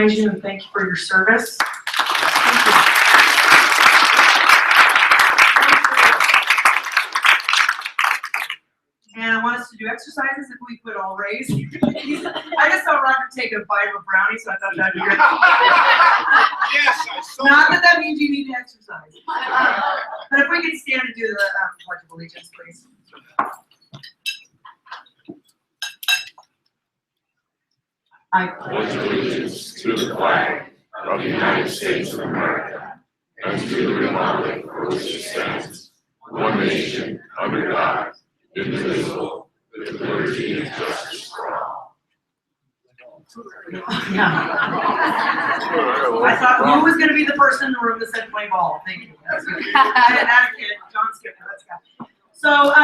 you and thank you for your service. And I want us to do exercises if we could all raise. I just saw Roger take a bite of a brownie, so I thought that'd be great. Yes, I saw Not that. that means you need to exercise. But if we could stand and do the Pledge of Allegiance, please. I pledge allegiance to the flag of the United States of America and to the republic for which it stands, one nation, under God, indivisible, with liberty and justice for all. Yeah. I thought who was going to be the person in the room that said play ball? Thank you. That's good. That kid, John Skipper. That's good. So,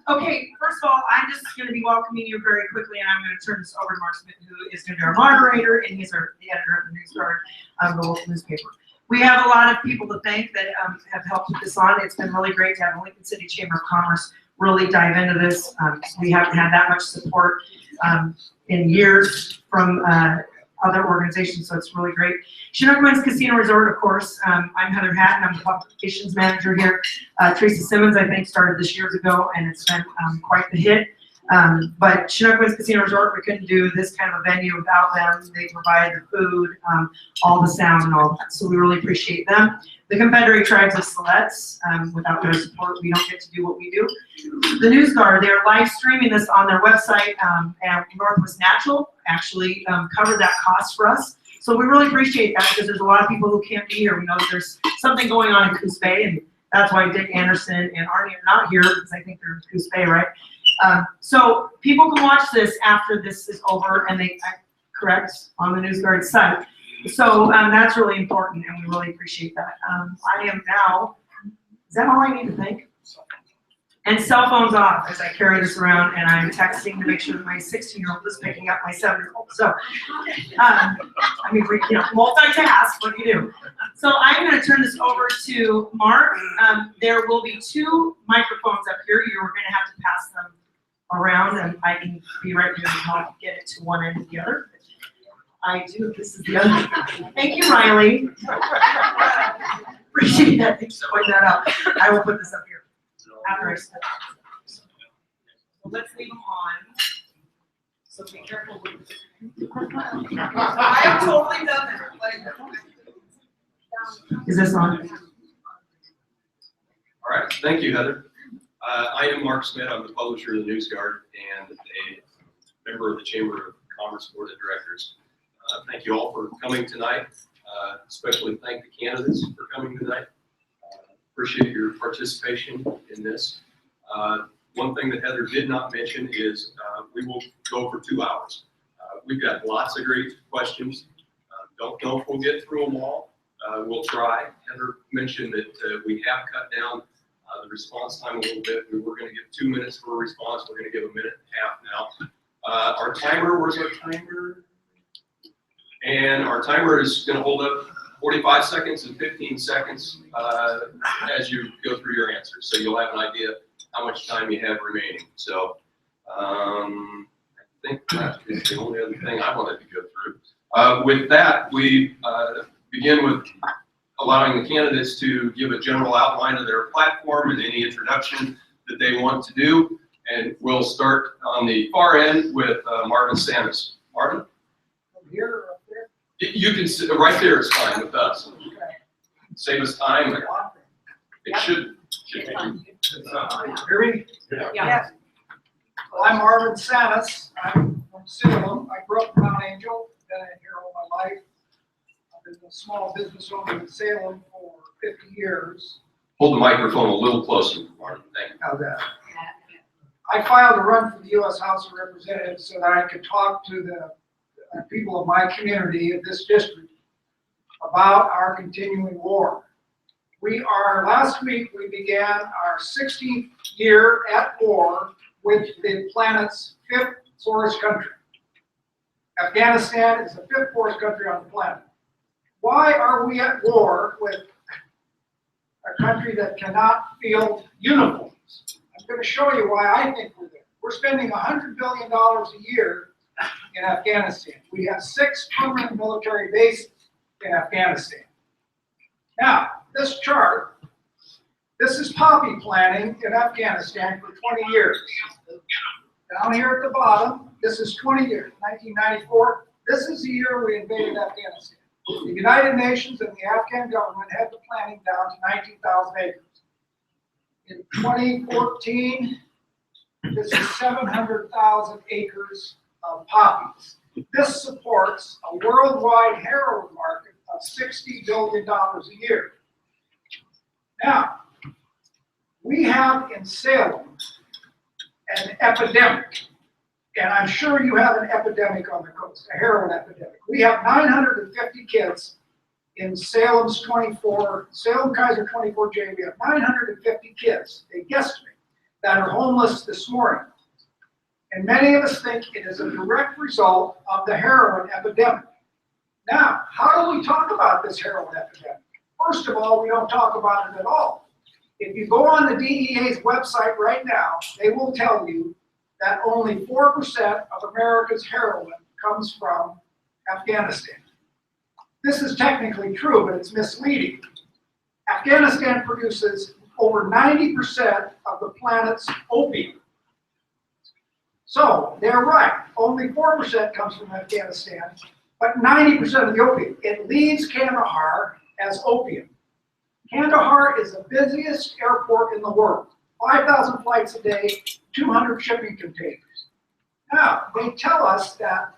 okay, first of all, I'm just going to be welcoming you very quickly, and I'm going to turn this over to Mark Smith, who is going to be our moderator, and he's the editor of the News Guard, the local newspaper. We have a lot of people to thank that have helped put this on. It's been really great to have the Lincoln City Chamber of Commerce really dive into this. We haven't had that much support in years from other organizations, so it's really great. Chinook Winds Casino Resort, of course. I'm Heather Hatton. I'm the publications manager here. Teresa Simmons, I think, started this years ago, and it's been quite the hit. But Chinook Winds Casino Resort, we couldn't do this kind of a venue without them. They provide the food, all the sound, and all that. So we really appreciate them. The Confederate Tribes of Siletz, without their support, we don't get to do what we do. The News Guard, they're live streaming this on their website, and Northwest Natural actually covered that cost for us. So we really appreciate that because there's a lot of people who can't be here. We know that there's something going on in Coos Bay, and that's why Dick Anderson and Arnie are not here because I think they're in Coos Bay, right? So people can watch this after this is over, and they correct on the News Guard site. So that's really important, and we really appreciate that. I am now. Is that all I need to think? And cell phones off as I carry this around, and I'm texting to make sure that my 16-year-old is picking up my 7-year-old. So, I mean, multitask, what do you do? So I'm going to turn this over to Mark. There will be 2 microphones up here. You're going to have to pass them around, and I can be right here and help get it to one end or the other. I do. This is the other. Thank you, Riley. Appreciate that. Thanks for pointing that out. I will put this up here. After I step. So let's leave them on. So be careful with I have totally done that. Is this on? All right, thank you, Heather. I am Mark Smith. I'm the publisher of the News Guard and a member of the Chamber of Commerce Board of Directors. Thank you all for coming tonight. Especially thank the candidates for coming tonight. Appreciate your participation in this. One thing that Heather did not mention is we will go for 2 hours. We've got lots of great questions. Don't know if we'll get through them all. We'll try. Heather mentioned that we have cut down the response time a little bit. We were going to give 2 minutes for a response. We're going to give 1.5 minutes now. Our timer, where's our timer? And our timer is going to hold up 45 seconds and 15 seconds as you go through your answers. So you'll have an idea how much time you have remaining. So I think that is the only other thing I wanted to go through. With that, we begin with allowing the candidates to give a general outline of their platform and any introduction that they want to do. And we'll start on the far end with Marvin Samus. Marvin? Here or up there? You can sit right there is fine with us. Save us time. It should be. Hear me? Yeah. Well, I'm Marvin Samus. I'm from Salem. I grew up in Mount Angel. Been here all my life. I've been a small business owner in Salem for 50 years. Hold the microphone a little closer, Martin. Thank you. How's that? I filed to run for the U.S. House of Representatives so that I could talk to the people of my community of this district about our continuing war. Last week we began our 16th year at war with the planet's 5th poorest country. Afghanistan is the 5th poorest country on the planet. Why are we at war with a country that cannot field uniforms? I'm going to show you why I think we're there. We're spending $100 billion a year in Afghanistan. We have 6 permanent military bases in Afghanistan. Now, this chart, this is poppy planting in Afghanistan for 20 years. Down here at the bottom, this is 20 years, 1994. This is the year we invaded Afghanistan. The United Nations and the Afghan government had the planting down to 19,000 acres. In 2014, this is 700,000 acres of poppies. This supports a worldwide heroin market of $60 billion a year. Now, we have in Salem an epidemic, and I'm sure you have an epidemic on the coast, a heroin epidemic. We have 950 kids in Salem Kaiser 24J. We have 950 kids, they guesstimate, that are homeless this morning. And many of us think it is a direct result of the heroin epidemic. Now, how do we talk about this heroin epidemic? First of all, we don't talk about it at all. If you go on the DEA's website right now, they will tell you that only 4% of America's heroin comes from Afghanistan. This is technically true, but it's misleading. Afghanistan produces over 90% of the planet's opium. So they're right, only 4% comes from Afghanistan, but 90% of the opium. It leaves Kandahar as opium. Kandahar is the busiest airport in the world. 5,000 flights a day, 200 shipping containers. Now, they tell us that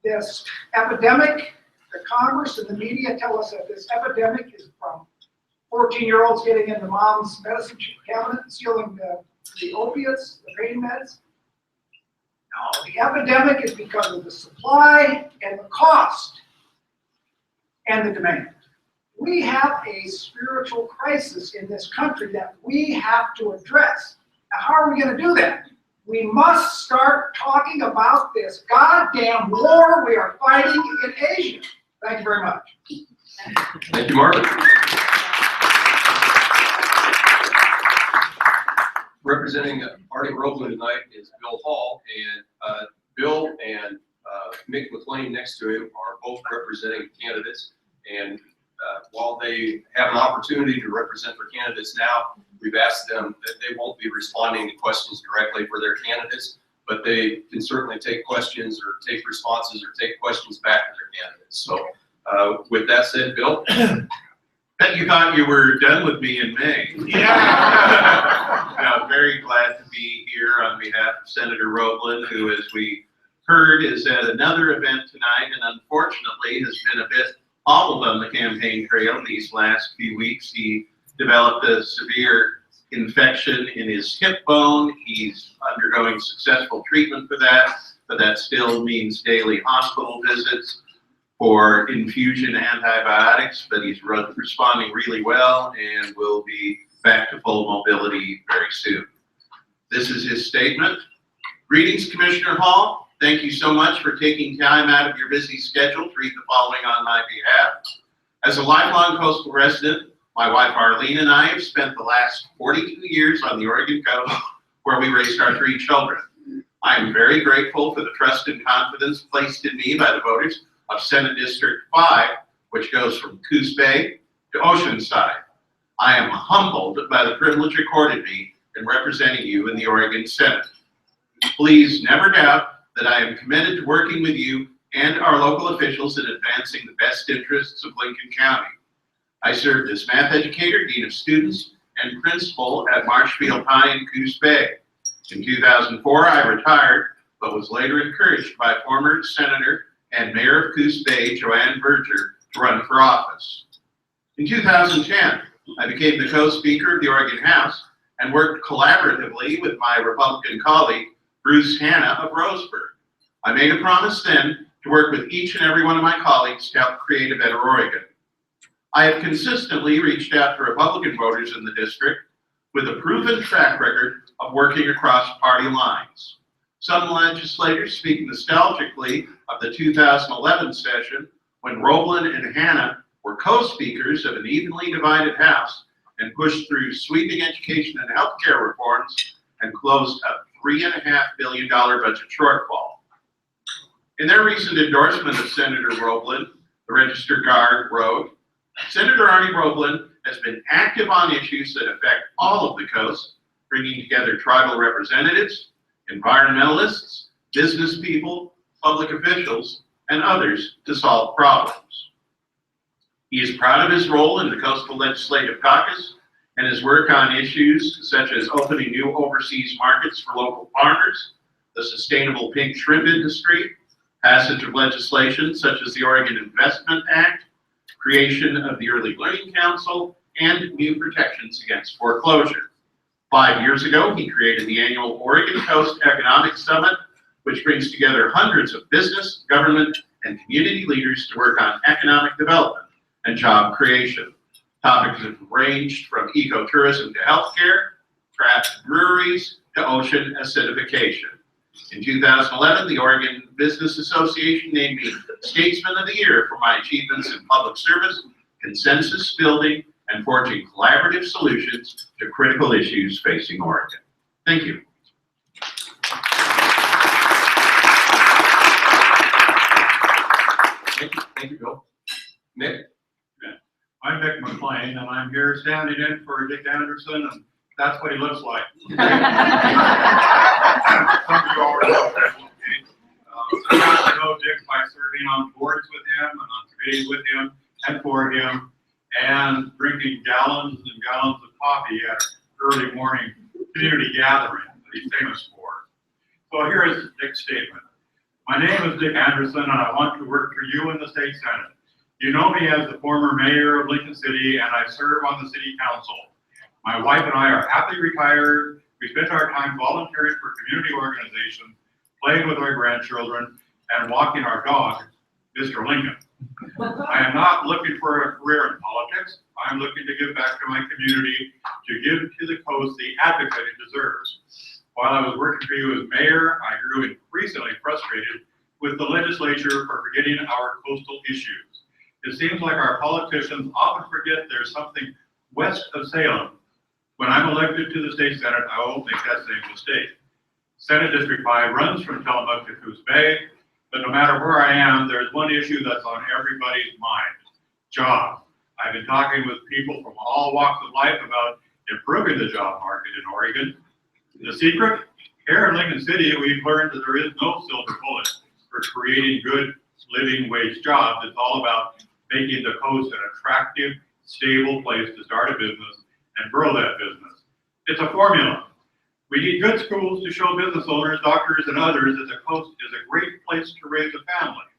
this epidemic, the Congress and the media tell us that this epidemic is from 14-year-olds getting into mom's medicine cabinet and stealing the opiates, the pain meds. No, the epidemic is because of the supply and the cost and the demand. We have a spiritual crisis in this country that we have to address. Now, how are we going to do that? We must start talking about this goddamn war we are fighting in Asia. Thank you very much. Thank you, Marvin. Representing Party Roebling tonight is Bill Hall, and Bill and Mick McLean next to him are both representing candidates. And while they have an opportunity to represent their candidates now, we've asked them that they won't be responding to questions directly for their candidates, but they can certainly take questions or take responses or take questions back to their candidates. So with that said, Bill. Bet you thought you were done with me in May. Yeah. I'm very glad to be here on behalf of Senator Roebling, who, as we heard, is at another event tonight and unfortunately has been a bit hobbled on the campaign trail these last few weeks. He developed a severe infection in his hip bone. He's undergoing successful treatment for that, but that still means daily hospital visits for infusion antibiotics, but he's responding really well and will be back to full mobility very soon. This is his statement. Greetings, Commissioner Hall. Thank you so much for taking time out of your busy schedule to read the following on my behalf. As a lifelong coastal resident, my wife Arlene and I have spent the last 42 years on the Oregon coast where we raised our 3 children. I am very grateful for the trust and confidence placed in me by the voters of Senate District 5, which goes from Coos Bay to Oceanside. I am humbled by the privilege accorded me in representing you in the Oregon Senate. Please never doubt that I am committed to working with you and our local officials in advancing the best interests of Lincoln County. I served as math educator, dean of students, and principal at Marshfield High in Coos Bay. In 2004, I retired, but was later encouraged by former Senator and Mayor of Coos Bay, Joanne Berger, to run for office. In 2010, I became the co-speaker of the Oregon House and worked collaboratively with my Republican colleague, Bruce Hanna of Roseburg. I made a promise then to work with each and every one of my colleagues to help create a better Oregon. I have consistently reached out to Republican voters in the district with a proven track record of working across party lines. Some legislators speak nostalgically of the 2011 session when Roebling and Hanna were co-speakers of an evenly divided House and pushed through sweeping education and healthcare reforms and closed a $3.5 billion budget shortfall. In their recent endorsement of Senator Roeblen, the Register Guard wrote, Senator Arnie Roeblen has been active on issues that affect all of the coast, bringing together tribal representatives, environmentalists, business people, public officials, and others to solve problems. He is proud of his role in the Coastal Legislative Caucus and his work on issues such as opening new overseas markets for local farmers, the sustainable pink shrimp industry, passage of legislation such as the Oregon Investment Act, creation of the Early Learning Council, and new protections against foreclosure. 5 years ago, he created the annual Oregon Coast Economic Summit, which brings together hundreds of business, government, and community leaders to work on economic development and job creation. Topics have ranged from ecotourism to healthcare, craft breweries, to ocean acidification. In 2011, the Oregon Business Association named me Statesman of the Year for my achievements in public service, consensus building, and forging collaborative solutions to critical issues facing Oregon. Thank you. Thank you, Bill. Nick? I'm Nick McLean, and I'm here standing in for Dick Anderson, and that's what he looks like. Some of you already know that. I know Dick by serving on boards with him and on committees with him and for him, and drinking gallons and gallons of coffee at early morning community gatherings that he's famous for. So here is Dick's statement. My name is Dick Anderson, and I want to work for you in the state senate. You know me as the former mayor of Lincoln City, and I serve on the city council. My wife and I are happily retired. We spend our time volunteering for community organizations, playing with our grandchildren, and walking our dog, Mr. Lincoln. I am not looking for a career in politics. I'm looking to give back to my community, to give to the coast the advocate it deserves. While I was working for you as mayor, I grew increasingly frustrated with the legislature for forgetting our coastal issues. It seems like our politicians often forget there's something west of Salem. When I'm elected to the state senate, I won't make that same mistake. Senate District 5 runs from Tillamook to Coos Bay, but no matter where I am, there's one issue that's on everybody's mind: jobs. I've been talking with people from all walks of life about improving the job market in Oregon. The secret? Here in Lincoln City, we've learned that there is no silver bullet for creating good living wage jobs. It's all about making the coast an attractive, stable place to start a business and grow that business. It's a formula. We need good schools to show business owners, doctors, and others that the coast is a great place to raise a family.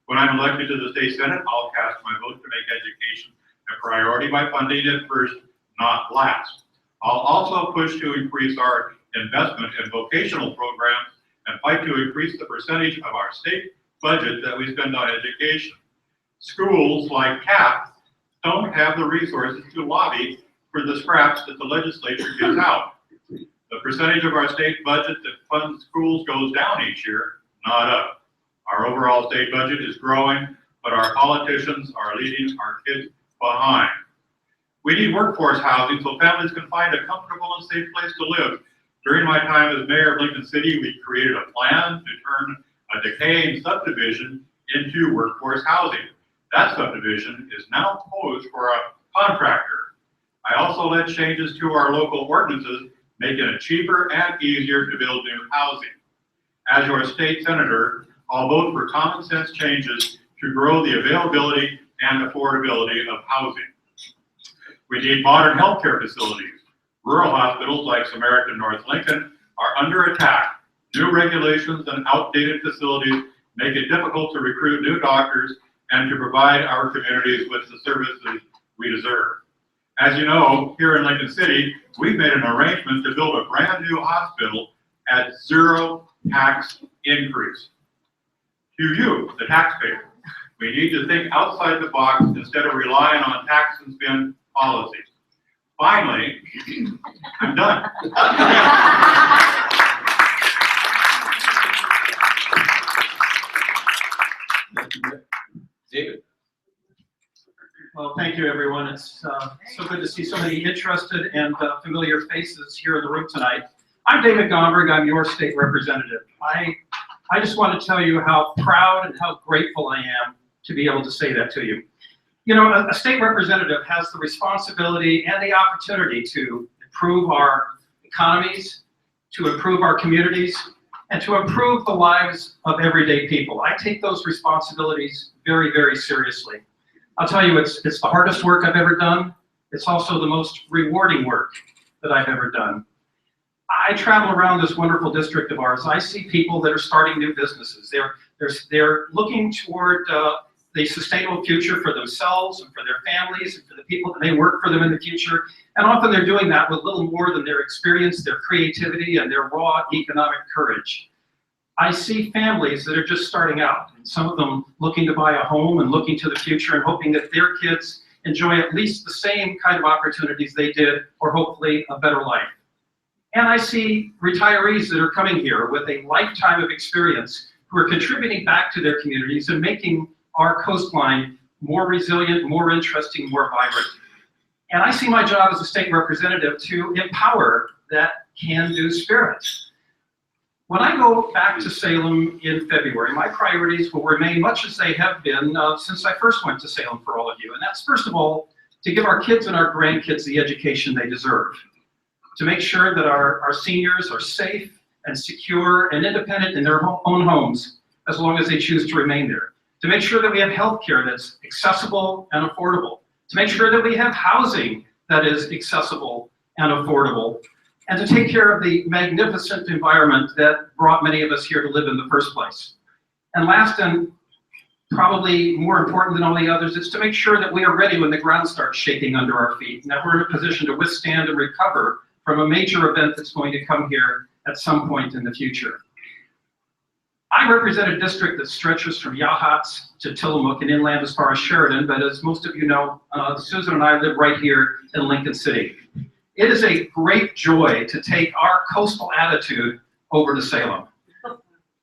When I'm elected to the state senate, I'll cast my vote to make education a priority by funding it first, not last. I'll also push to increase our investment in vocational programs and fight to increase the percentage of our state budget that we spend on education. Schools like CAP don't have the resources to lobby for the scraps that the legislature gives out. The percentage of our state budget that funds schools goes down each year, not up. Our overall state budget is growing, but our politicians are leaving our kids behind. We need workforce housing so families can find a comfortable and safe place to live. During my time as mayor of Lincoln City, we created a plan to turn a decaying subdivision into workforce housing. That subdivision is now closed for a contractor. I also led changes to our local ordinances, making it cheaper and easier to build new housing. As your state senator, I'll vote for common sense changes to grow the availability and affordability of housing. We need modern healthcare facilities. Rural hospitals like Samaritan North Lincoln are under attack. New regulations and outdated facilities make it difficult to recruit new doctors and to provide our communities with the services we deserve. As you know, here in Lincoln City, we've made an arrangement to build a brand new hospital at zero tax increase. To you, the taxpayer, we need to think outside the box instead of relying on tax and spend policies. Finally, I'm done. David? Well, thank you, everyone. It's so good to see so many interested and familiar faces here in the room tonight. I'm David Gomberg. I'm your state representative. I I just want to tell you how proud and how grateful I am to be able to say that to you. You know, a state representative has the responsibility and the opportunity to improve our economies, to improve our communities, and to improve the lives of everyday people. I take those responsibilities very, very seriously. I'll tell you, it's the hardest work I've ever done. It's also the most rewarding work that I've ever done. I travel around this wonderful district of ours. I see people that are starting new businesses. They're looking toward the sustainable future for themselves and for their families and for the people that may work for them in the future. And often they're doing that with little more than their experience, their creativity, and their raw economic courage. I see families that are just starting out, and some of them looking to buy a home and looking to the future and hoping that their kids enjoy at least the same kind of opportunities they did, or hopefully a better life. And I see retirees that are coming here with a lifetime of experience who are contributing back to their communities and making our coastline more resilient, more interesting, more vibrant. And I see my job as a state representative to empower that can-do spirit. When I go back to Salem in February, my priorities will remain much as they have been since I first went to Salem for all of you. And that's, first of all, to give our kids and our grandkids the education they deserve, to make sure that our seniors are safe and secure and independent in their own homes as long as they choose to remain there, to make sure that we have health care that's accessible and affordable, to make sure that we have housing that is accessible and affordable, and to take care of the magnificent environment that brought many of us here to live in the first place. And last, and probably more important than all the others, is to make sure that we are ready when the ground starts shaking under our feet, and that we're in a position to withstand and recover from a major event that's going to come here at some point in the future. I represent a district that stretches from Yachats to Tillamook and inland as far as Sheridan, but as most of you know, Susan and I live right here in Lincoln City. It is a great joy to take our coastal attitude over to Salem.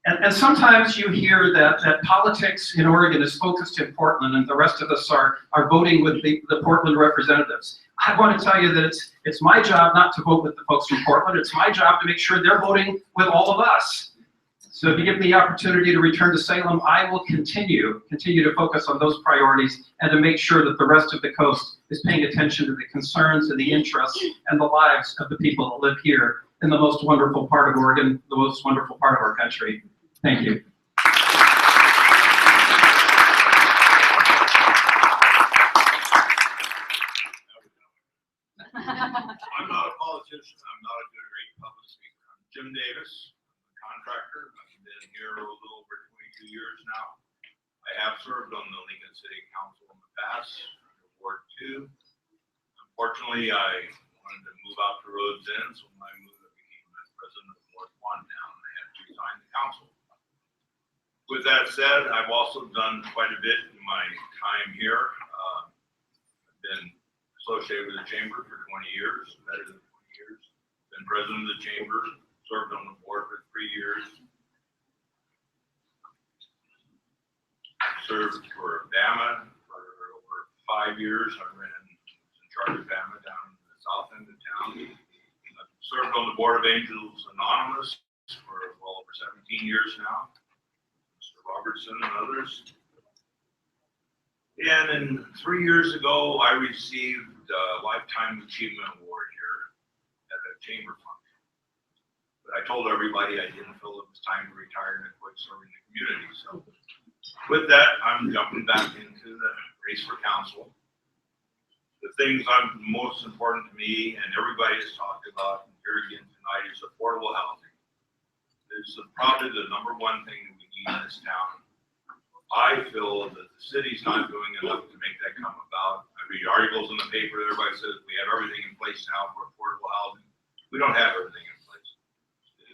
And sometimes you hear that politics in Oregon is focused in Portland and the rest of us are voting with the Portland representatives. I want to tell you that it's my job not to vote with the folks from Portland. It's my job to make sure they're voting with all of us. So if you give me the opportunity to return to Salem, I will continue to focus on those priorities and to make sure that the rest of the coast is paying attention to the concerns and the interests and the lives of the people that live here in the most wonderful part of Oregon, the most wonderful part of our country. Thank you. I'm not a politician. I'm not a great public speaker. I'm Jim Davis, contractor. I've been here a little over 22 years now. I have served on the Lincoln City Council in the past, Ward 2. Unfortunately, I wanted to move out to Rhodes End, so when I moved, I became the president of Ward 1 now, and I had to resign the council. With that said, I've also done quite a bit in my time here. I've been associated with the chamber for 20 years, better than 20 years. Been president of the chamber, served on the board for 3 years. Served for BAMA for over 5 years. I was in charge of BAMA down in the south end of town. I've served on the board of Angels Anonymous for well over 17 years now. Mr. Robertson and others. And then 3 years ago, I received a Lifetime Achievement Award here at a chamber function. But I told everybody I didn't feel it was time to retire and quit serving the community. So with that, I'm jumping back into the race for council. The things that are most important to me and everybody has talked about here again tonight is affordable housing. It's probably the #1 thing that we need in this town. I feel that the city's not doing enough to make that come about. I read articles in the paper, everybody says we have everything in place now for affordable housing. We don't have everything in place.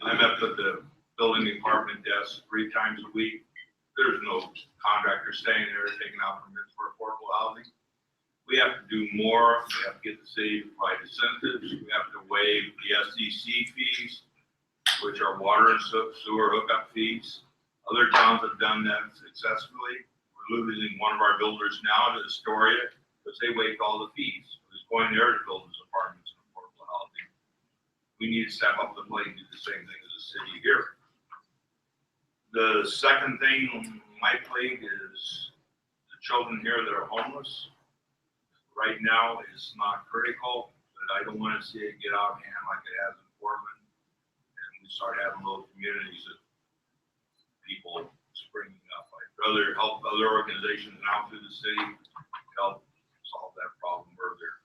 I'm up at the building department desk 3 times a week. There's no contractor staying there taking out permits for affordable housing. We have to do more. We have to get the city to provide incentives. We have to waive the SDC fees, which are water and sewer hookup fees. Other towns have done that successfully. We're losing one of our builders now to Astoria because they waived all the fees. Who's going there to build his apartments and affordable housing? We need to step up the plate and do the same thing as the city here. The second thing on my plate is the children here that are homeless. Right now, it's not critical, but I don't want to see it get out of hand like it has in Portland. And we start having little communities of people springing up. I'd rather help other organizations now through the city help solve that problem further.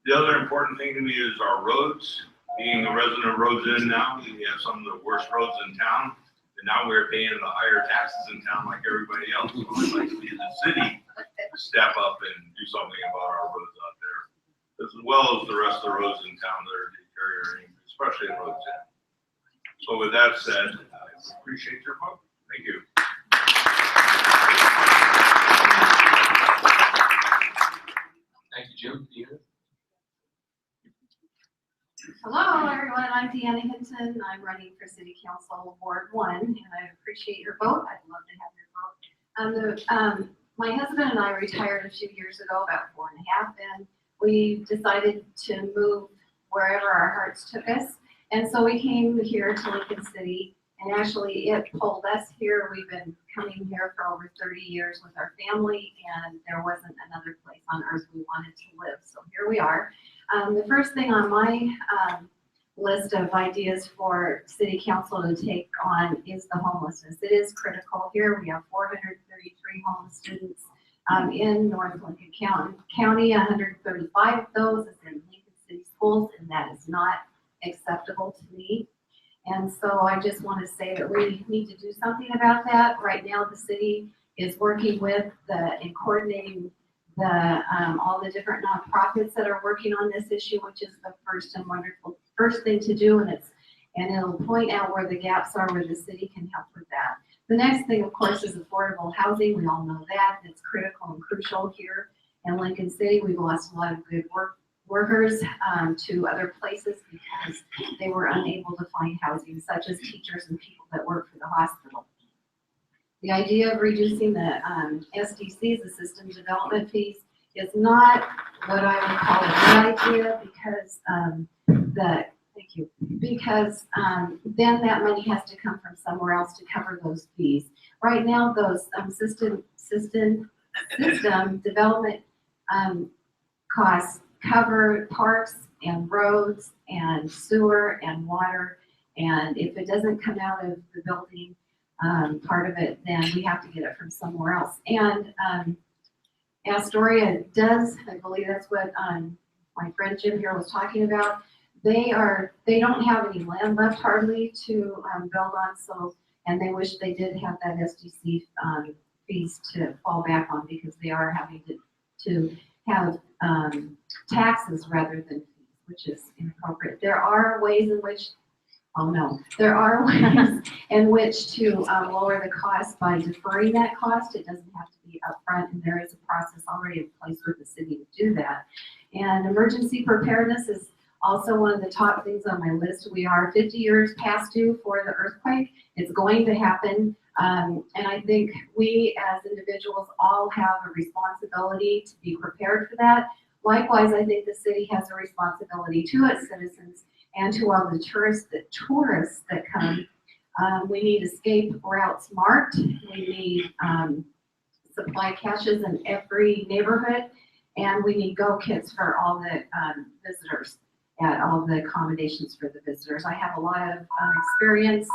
The other important thing to me is our roads. Being a resident of Rhodes Inn now, we have some of the worst roads in town. And now we're paying the higher taxes in town like everybody else. So I'd like to see the city step up and do something about our roads out there, as well as the rest of the roads in town that are deteriorating, especially in Rhodes Inn. So with that said, I appreciate your vote. Thank you. Thank you, Jim. Deanna? Hello, everyone. I'm Deanna Hinton. I'm running for City Council Ward 1, and I appreciate your vote. I'd love to have your vote. My husband and I retired a few years ago, about 4.5, and we decided to move wherever our hearts took us. And so we came here to Lincoln City, and actually it pulled us here. We've been coming here for over 30 years with our family, and there wasn't another place on earth we wanted to live. So here we are. The first thing on my list of ideas for City Council to take on is the homelessness. It is critical here. We have 433 homeless students in North Lincoln County. 135 of those is in Lincoln City schools, and that is not acceptable to me. And so I just want to say that we need to do something about that. Right now, the city is working with and coordinating all the different nonprofits that are working on this issue, which is the first thing to do, and it'll point out where the gaps are, where the city can help with that. The next thing, of course, is affordable housing. We all know that. It's critical and crucial here in Lincoln City. We've lost a lot of good workers to other places because they were unable to find housing, such as teachers and people that work for the hospital. The idea of reducing the SDCs, the system development fees, is not what I would call a good idea because then that money has to come from somewhere else to cover those fees. Right now, those system development costs cover parks and roads and sewer and water, and if it doesn't come out of the building part of it, then we have to get it from somewhere else. And Astoria does, I believe that's what my friend Jim here was talking about. They don't have any land left hardly to build on, so, and they wish they did have that SDC fees to fall back on because they are having to have taxes rather than fees, which is inappropriate. There are ways in which there are ways in which to lower the cost by deferring that cost. It doesn't have to be upfront, and there is a process already in place for the city to do that. And emergency preparedness is also one of the top things on my list. We are 50 years past due for the earthquake. It's going to happen. And I think we as individuals all have a responsibility to be prepared for that. Likewise, I think the city has a responsibility to its citizens and to all the tourists that come. We need escape routes marked. We need supply caches in every neighborhood, and we need go kits for all the visitors at all the accommodations for the visitors. I have a lot of experience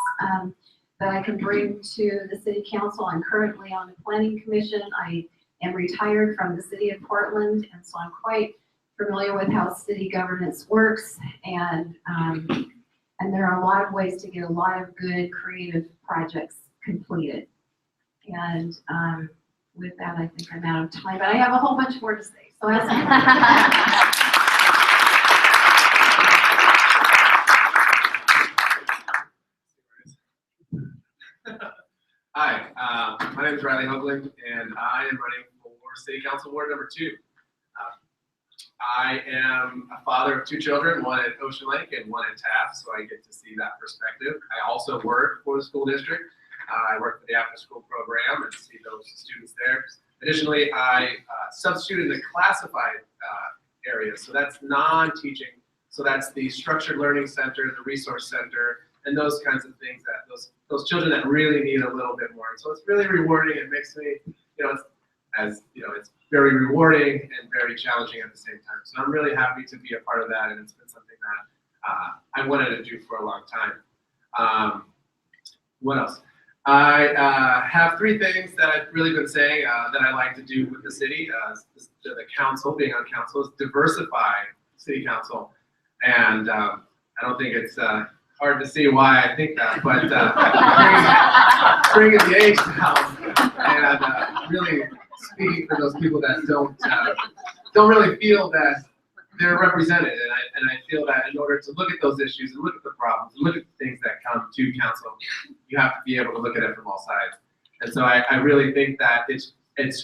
that I can bring to the city council. I'm currently on the planning commission. I am retired from the city of Portland, and so I'm quite familiar with how city governance works, and there are a lot of ways to get a lot of good creative projects completed. And with that, I think I'm out of time, but I have a whole bunch more to say. So Hi, my name is Riley Hoagland, and I am running for City Council Ward number 2. I am a father of 2 children, one at Ocean Lake and one at Taft, so I get to see that perspective. I also work for the school district. I work for the after-school program and see those students there. Additionally, I substitute in the classified area, so that's non-teaching. So that's the structured learning center, the resource center, and those kinds of things that those children that really need a little bit more. And so it's really rewarding. It makes me, it's very rewarding and very challenging at the same time. So I'm really happy to be a part of that, and it's been something that I wanted to do for a long time. What else? I have 3 things that I've really been saying that I like to do with the city, the council, being on council, is diversify city council. And I don't think it's hard to see why I think that, but bringing the age down and really speaking for those people that don't really feel that they're represented. And I feel that in order to look at those issues and look at the problems and look at the things that come to council, you have to be able to look at it from all sides. And so I really think that it's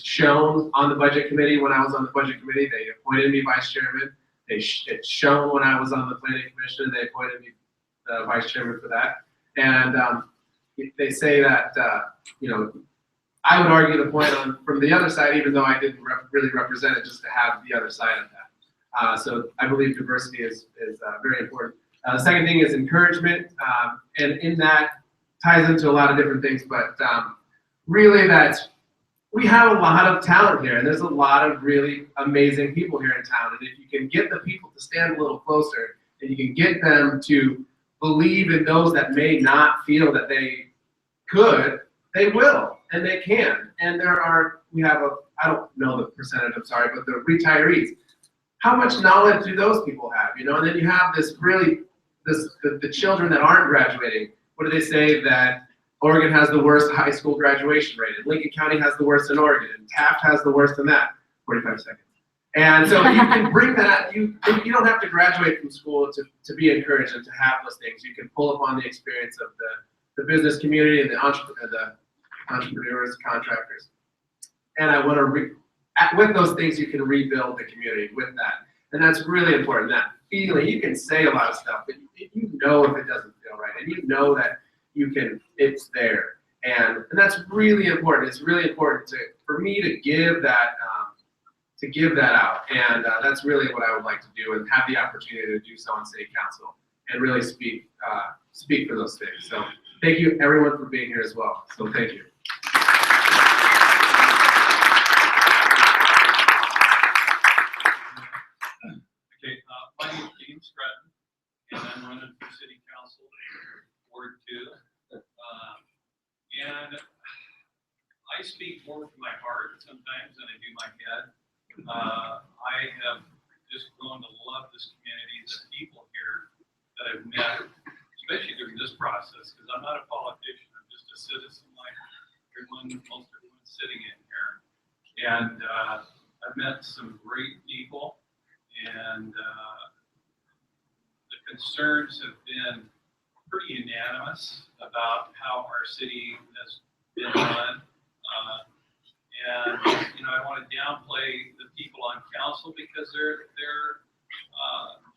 shown on the budget committee. When I was on the budget committee, they appointed me vice chairman. It's shown when I was on the planning commission, they appointed me the vice chairman for that. And they say that, I would argue the point from the other side, even though I didn't really represent it, just to have the other side of that. So I believe diversity is very important. The second thing is encouragement, and in that ties into a lot of different things, but really that we have a lot of talent here, and there's a lot of really amazing people here in town. And if you can get the people to stand a little closer, and you can get them to believe in those that may not feel that they could, they will, and they can. And we have I don't know the percentage, I'm sorry, but the retirees. How much knowledge do those people have, And then you have the children that aren't graduating. What do they say? That Oregon has the worst high school graduation rate, and Lincoln County has the worst in Oregon, and Taft has the worst in that. 45 seconds. And so you can bring that, you don't have to graduate from school to be encouraged and to have those things. You can pull upon the experience of the business community and the entrepreneurs, contractors. And I want to, with those things, you can rebuild the community with that. And that's really important, that feeling. You can say a lot of stuff, but you know if it doesn't feel right, and you know that it's there. And that's really important. It's really important for me to give that out. And that's really what I would like to do, and have the opportunity to do so on city council and really speak for those things. So thank you everyone for being here as well. So thank you. Okay, my name is James Stratton, and I'm running for City Council, Ward 2. And I speak more from my heart sometimes than I do my head. I have just grown to love this community, the people here that I've met, especially during this process, because I'm not a politician, I'm just a citizen like most everyone sitting in here. And I've met some great people, and the concerns have been pretty unanimous about how our city has been run. And I want to downplay the people on council because they're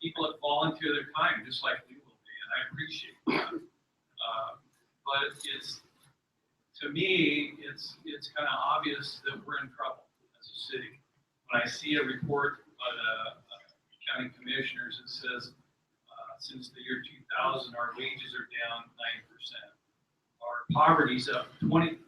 people that volunteer their time, just like we will be, and I appreciate that. But to me, it's kind of obvious that we're in trouble as a city. When I see a report by the county commissioners that says since the year 2000, our wages are down 9%. Our poverty's up 24%.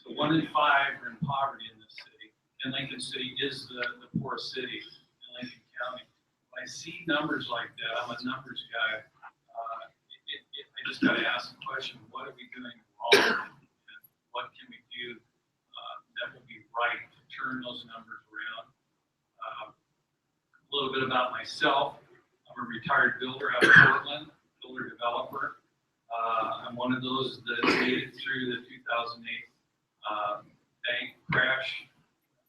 So 1 in 5 are in poverty in this city. And Lincoln City is the poorest city in Lincoln County. When I see numbers like that, I'm a numbers guy. I just got to ask the question: what are we doing wrong? And what can we do that will be right to turn those numbers around? A little bit about myself. I'm a retired builder out of Portland, builder developer. I'm one of those that made it through the 2008 bank crash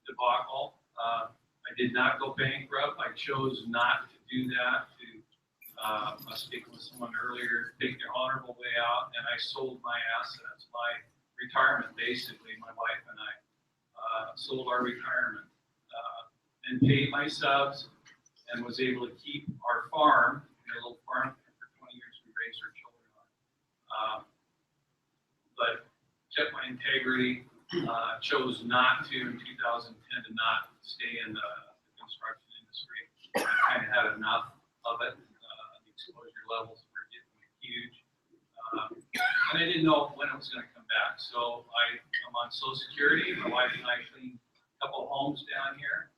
debacle. I did not go bankrupt. I chose not to do that. I was speaking with someone earlier, take the honorable way out, and I sold my assets, my retirement, basically. My wife and I sold our retirement and paid my subs, and was able to keep our farm, a little farm for 20 years we raised our children on. But kept my integrity, chose not to in 2010 to not stay in the construction industry. I kind of had enough of it. The exposure levels were getting huge. And I didn't know when it was gonna come back, so I'm on Social Security. My wife and I cleaned a couple of homes down here.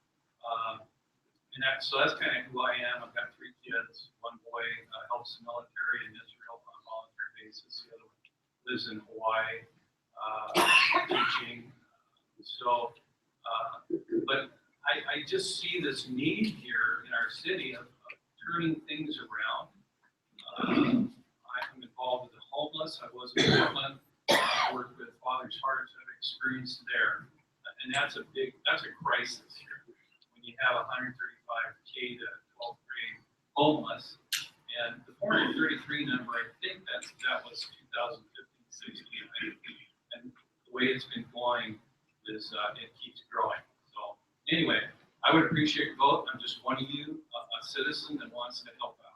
So that's kind of who I am. I've got 3 kids. One boy helps the military in Israel on a volunteer basis. The other one lives in Hawaii, teaching. So, but I just see this need here in our city of turning things around. I'm involved with the homeless. I was in Portland. I worked with Father's Hearts. I've experienced there. And that's a crisis here. When you have 135K to 12th grade homeless, and the 433 number, I think that was 2015-16. And the way it's been going is it keeps growing. So anyway, I would appreciate your vote. I'm just one of you, a citizen that wants to help out.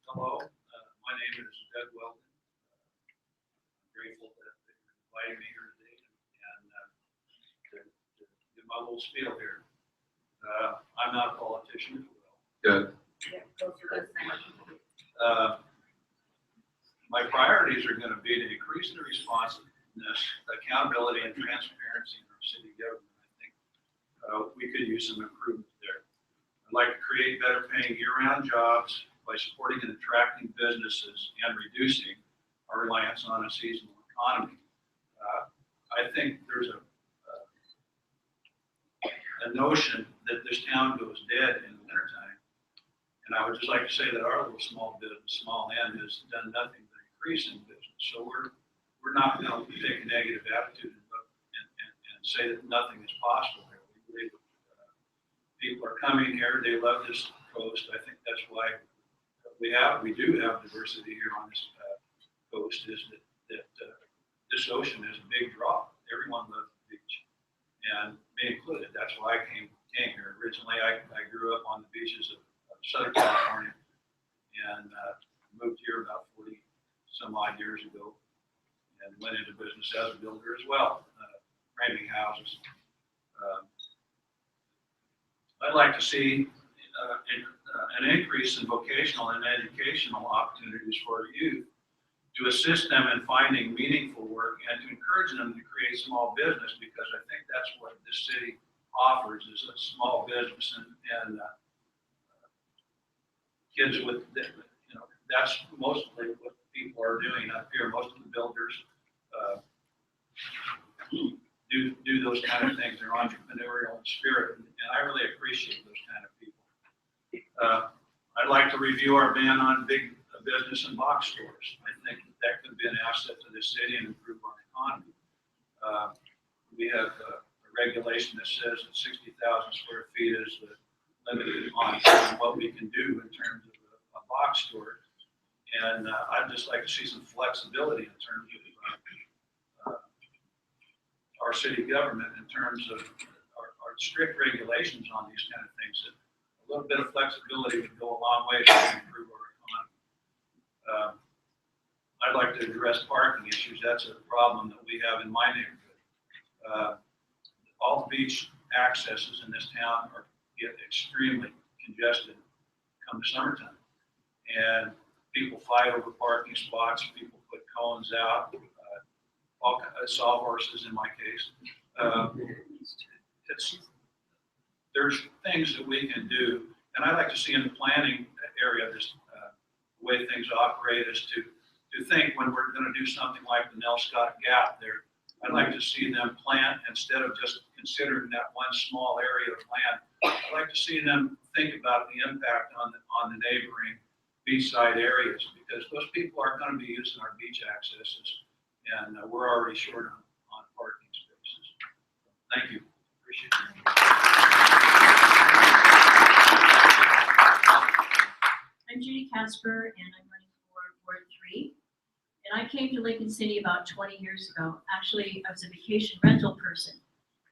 Hello, my name is Doug Weldon. I'm grateful that you're inviting me here today and to get my little spiel here. I'm not a politician as well. Good. My priorities are going to be to increase the responsiveness, accountability, and transparency in our city government. I think we could use some improvement there. I'd like to create better paying year-round jobs by supporting and attracting businesses and reducing our reliance on a seasonal economy. I think there's a notion that this town goes dead in the wintertime. And I would just like to say that our little small business, small end, has done nothing but increase in business. So we're not going to take a negative attitude and say that nothing is possible here. We believe that people are coming here. They love this coast. I think that's why we do have diversity here on this coast. Is that this ocean is a big draw. Everyone loves the beach, and me included. That's why I came here. Originally, I grew up on the beaches of Southern California and moved here about 40 some odd years ago and went into business as a builder as well, framing houses. I'd like to see an increase in vocational and educational opportunities for our youth to assist them in finding meaningful work and to encourage them to create small business, because I think that's what this city offers, is a small business and kids with, that's mostly what people are doing up here. Most of the builders do those kind of things. They're entrepreneurial in spirit, and I really appreciate those kind of people. I'd like to review our ban on big business and box stores. I think that could be an asset to this city and improve our economy. We have a regulation that says that 60,000 square feet is the limited on what we can do in terms of a box store. And I'd just like to see some flexibility in terms of our city government, in terms of our strict regulations on these kind of things. That a little bit of flexibility would go a long way to improve our economy. I'd like to address parking issues. That's a problem that we have in my neighborhood. All the beach accesses in this town get extremely congested come the summertime. And people fight over parking spots, people put cones out, sawhorses in my case. There's things that we can do, and I'd like to see in the planning area this the way things operate is to think when we're going to do something like the Nell Scott Gap there. I'd like to see them plant instead of just considering that one small area of land. I'd like to see them think about the impact on the neighboring beachside areas, because those people are going to be using our beach accesses, and we're already short on parking spaces. Thank you. Appreciate it. I'm Judy Casper, and I'm running for Ward 3. And I came to Lincoln City about 20 years ago. Actually, I was a vacation rental person,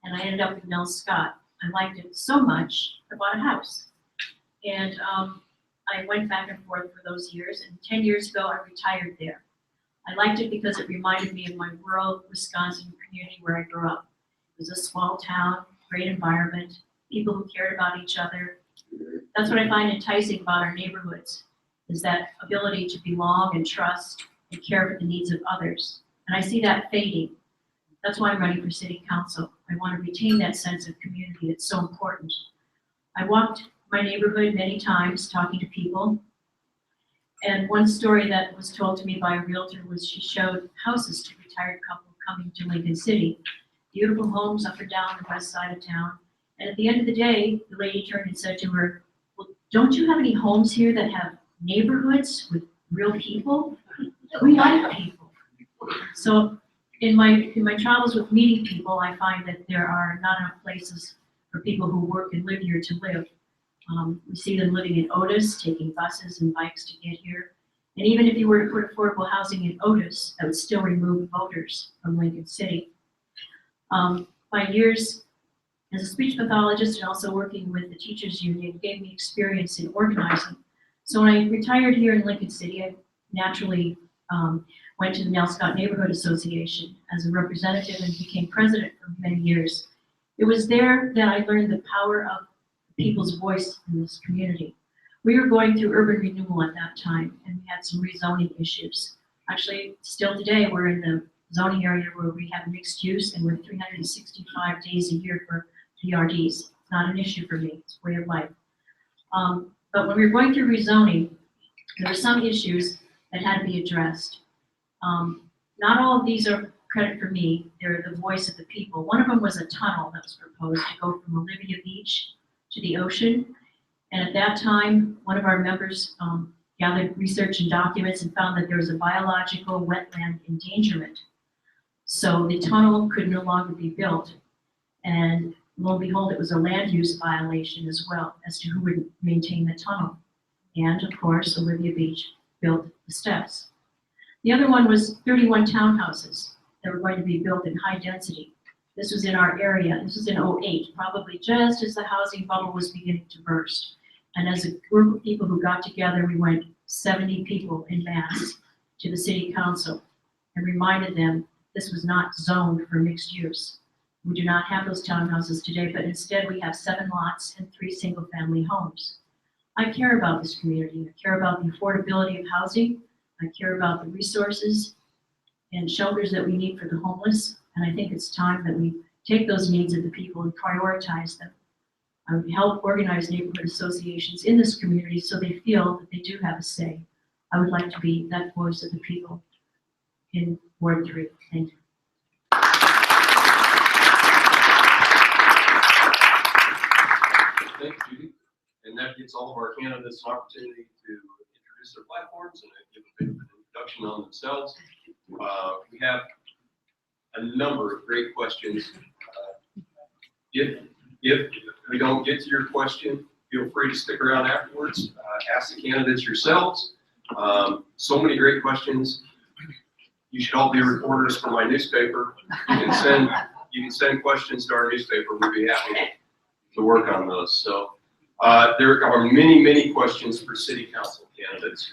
and I ended up with Nell Scott. I liked it so much, I bought a house. And I went back and forth for those years, and 10 years ago, I retired there. I liked it because it reminded me of my rural Wisconsin community where I grew up. It was a small town, great environment, people who cared about each other. That's what I find enticing about our neighborhoods, is that ability to belong and trust and care for the needs of others. And I see that fading. That's why I'm running for city council. I want to retain that sense of community. It's so important. I walked my neighborhood many times talking to people. And one story that was told to me by a realtor was she showed houses to a retired couple coming to Lincoln City. Beautiful homes up and down the west side of town. And at the end of the day, the lady turned and said to her, well, don't you have any homes here that have neighborhoods with real people? We like people. So in my travels with meeting people, I find that there are not enough places for people who work and live here to live. We see them living in Otis, taking buses and bikes to get here. And even if you were to put affordable housing in Otis, that would still remove voters from Lincoln City. My years as a speech pathologist and also working with the teachers union gave me experience in organizing. So when I retired here in Lincoln City, I naturally went to the Nell Scott Neighborhood Association as a representative and became president for many years. It was there that I learned the power of people's voice in this community. We were going through urban renewal at that time, and we had some rezoning issues. Actually, still today, we're in the zoning area where we have mixed use, and we're 365 days a year for PRDs. It's not an issue for me, it's a way of life. But when we were going through rezoning, there were some issues that had to be addressed. Not all of these are credit for me, they're the voice of the people. One of them was a tunnel that was proposed to go from Olivia Beach to the ocean. And at that time, one of our members gathered research and documents and found that there was a biological wetland endangerment. So the tunnel could no longer be built. And lo and behold, it was a land use violation as well as to who would maintain the tunnel. And of course, Olivia Beach built the steps. The other one was 31 townhouses that were going to be built in high density. This was in our area. This was in 2008, probably just as the housing bubble was beginning to burst. And as a group of people who got together, we went 70 people in mass to the city council and reminded them this was not zoned for mixed use. We do not have those townhouses today, but instead we have 7 lots and 3 single-family homes. I care about this community. I care about the affordability of housing. I care about the resources and shelters that we need for the homeless. And I think it's time that we take those needs of the people and prioritize them. I would help organize neighborhood associations in this community so they feel that they do have a say. I would like to be that voice of the people in Ward 3. Thank you. Thanks, Judy. And that gives all of our candidates an opportunity to introduce their platforms and give a bit of an introduction on themselves. We have a number of great questions. If we don't get to your question, feel free to stick around afterwards. Ask the candidates yourselves. So many great questions. You should all be reporters for my newspaper. You can send questions to our newspaper. We'd be happy to work on those. So there are many, many questions for city council candidates.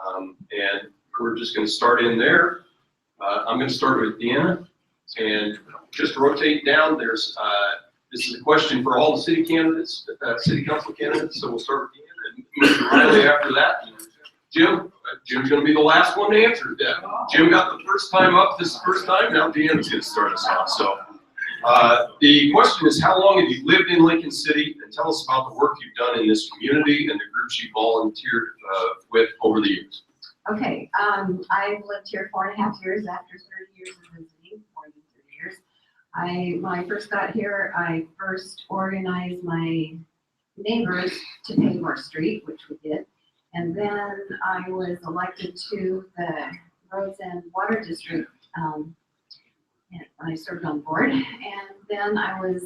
And we're just going to start in there. I'm going to start with Deanna and just rotate down. There's this is a question for all the city candidates, city council candidates. So we'll start with Deanna and Riley after that. Jim, Jim's going to be the last one to answer that. Jim got the first time up this first time. Now Deanna's going to start us off. So the question is, how long have you lived in Lincoln City? And tell us about the work you've done in this community and the groups you volunteered with over the years. Okay, I've lived here 4.5 years after 30 years of visiting, more than 30 years. When I first got here, I first organized my neighbors to pay more street, which we did. And then I was elected to the Roads and Water District. And I served on board. And then I was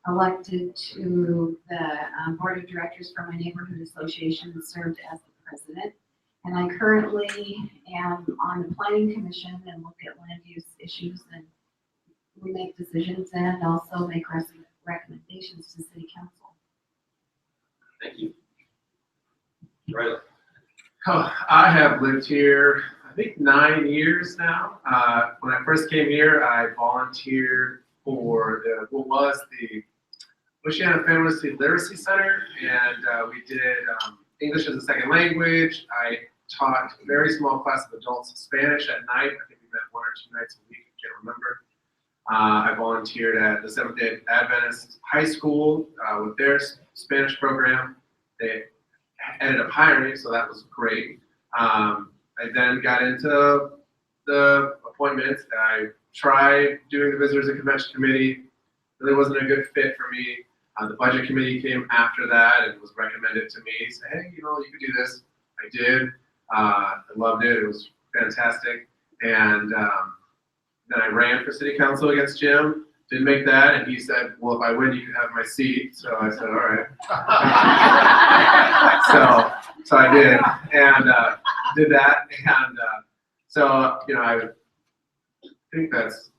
elected to the board of directors for my neighborhood association and served as the president. And I currently am on the planning commission and look at land use issues, and we make decisions and also make recommendations to city council. Thank you. Right. I have lived here, I think 9 years now. When I first came here, I volunteered for what was the Oceana Family Literacy Center, and we did English as a second language. I taught a very small class of adults Spanish at night. I think we met 1 or 2 nights a week, I can't remember. I volunteered at the Seventh-day Adventist High School with their Spanish program. They ended up hiring, so that was great. I then got into the appointments. I tried doing the Visitors and Convention Committee. Really wasn't a good fit for me. The Budget Committee came after that and was recommended to me. Said, hey, you know, you could do this. I did. I loved it. It was fantastic. And then I ran for City Council against Jim. Didn't make that, and he said, well, if I win, you can have my seat. So I said, all right. so I did, and did that, and so you know, I think that's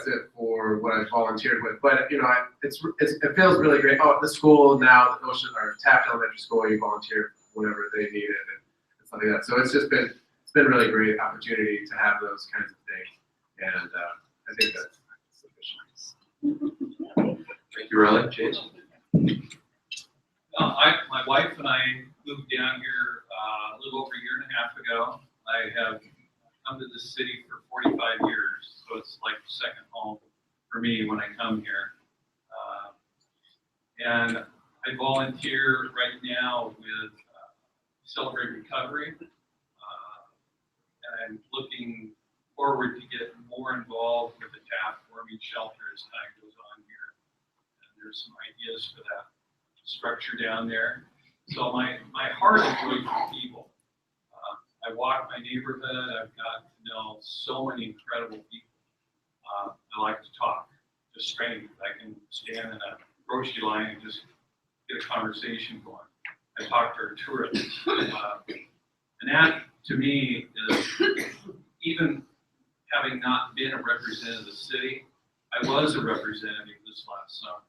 it for what I volunteered with. But you know, it feels really great. Oh, at the school now, the Ocean or Taft Elementary School, you volunteer whenever they need it and stuff like that. So it's been really great opportunity to have those kinds of things, and I think that's sufficient. Thank you, Riley. James? My wife and I moved down here a little over a year and a half ago. I have come to this city for 45 years, so it's like second home for me when I come here. And I volunteer right now with Celebrate Recovery. And I'm looking forward to get more involved with the Taft Warming Shelter as time goes on here. And there's some ideas for that structure down there. So my heart is really for people. I walk my neighborhood. I've got to know so many incredible people. I like to talk to strangers. I can stand in a grocery line and just get a conversation going. I talk to our tourists. And that, to me, is, even having not been a representative of the city, I was a representative this last summer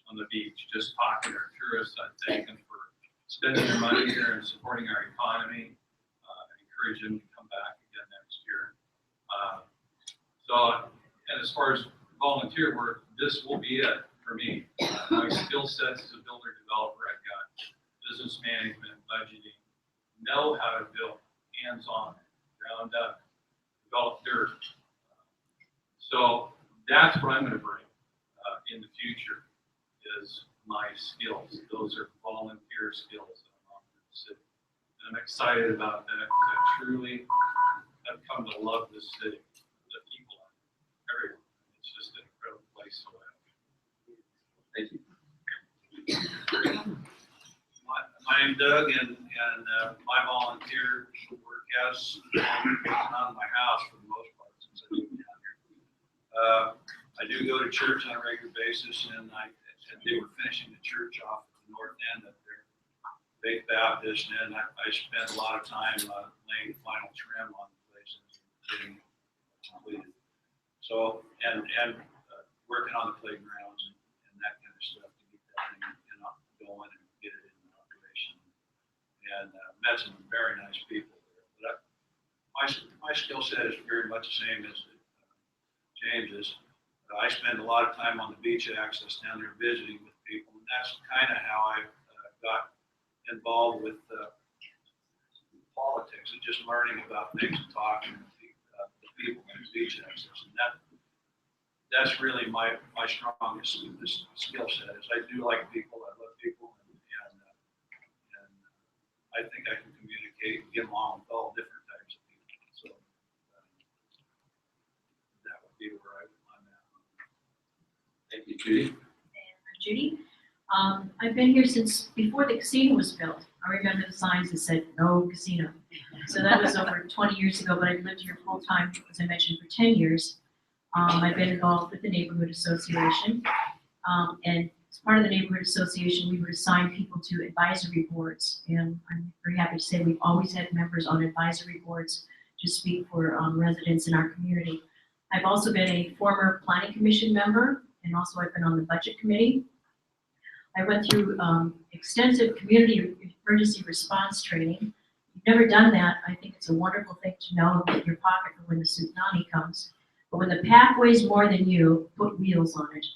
on the beach, just talking to our tourists. I thank them for spending their money here and supporting our economy. Encourage them to come back again next year. And as far as volunteer work, this will be it for me. My skill sets as a builder developer, I've got business management, budgeting, know how to build, hands-on, ground up, develop dirt. So that's what I'm going to bring in the future is my skills. Those are volunteer skills that I'm offering the city. And I'm excited about that because I truly have come to love this city, the people, everyone. It's just an incredible place to live. Thank you. My name's Doug, and my volunteer work has been on my house for the most part since I moved down here. I do go to church on a regular basis, and they were finishing the church off at the north end up there, Faith Baptist, and I spent a lot of time laying final trim on the place and getting completed. So, and working on the playgrounds and that kind of stuff to get that thing going and get it in operation. And met some very nice people there. But my skill set is very much the same as James's. I spend a lot of time on the beach access down there visiting with people, and that's kind of how I got involved with politics and just learning about things and talking to the people in the beach access. And that's really my strongest skill set is I do like people, I love people, and I think I can communicate and get along with all different types of people. So that would be where I'm at. Thank you, Judy. And I'm Judy. I've been here since before the casino was built. I remember the signs that said no casino. So that was over 20 years ago, but I've lived here full time, as I mentioned, for 10 years. I've been involved with the neighborhood association. And as part of the neighborhood association, we would assign people to advisory boards. And I'm very happy to say we've always had members on advisory boards to speak for residents in our community. I've also been a former planning commission member, and also I've been on the budget committee. I went through extensive community emergency response training. If you've never done that, I think it's a wonderful thing to know in your pocket for when the tsunami comes. But when the pack weighs more than you, put wheels on it.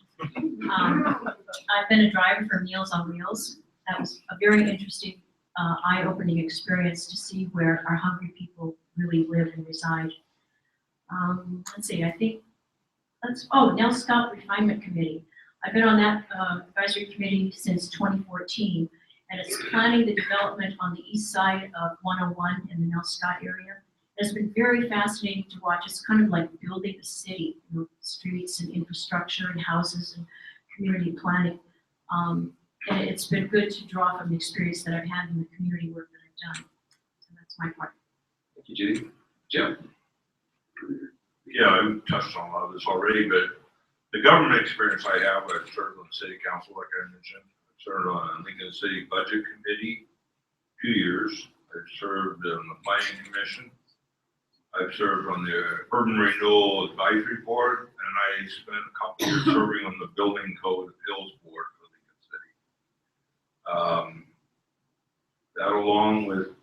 I've been a driver for Meals on Wheels. That was a very interesting, eye-opening experience to see where our hungry people really live and reside. Let's see, I think Nell Scott Refinement Committee. I've been on that advisory committee since 2014, and it's planning the development on the east side of 101 in the Nell Scott area. It's been very fascinating to watch. It's kind of like building a city, streets and infrastructure and houses and community planning. And it's been good to draw from the experience that I've had in the community work that I've done. So that's my part. Thank you, Judy. Jim? Yeah, I touched on a lot of this already, but the government experience I have, I've served on the city council, like I mentioned. I've served on Lincoln City Budget Committee 2 years. I've served on the Planning Commission. I've served on the Urban Renewal Advisory Board, and I spent a couple years serving on the Building Code Appeals Board for Lincoln City. That along with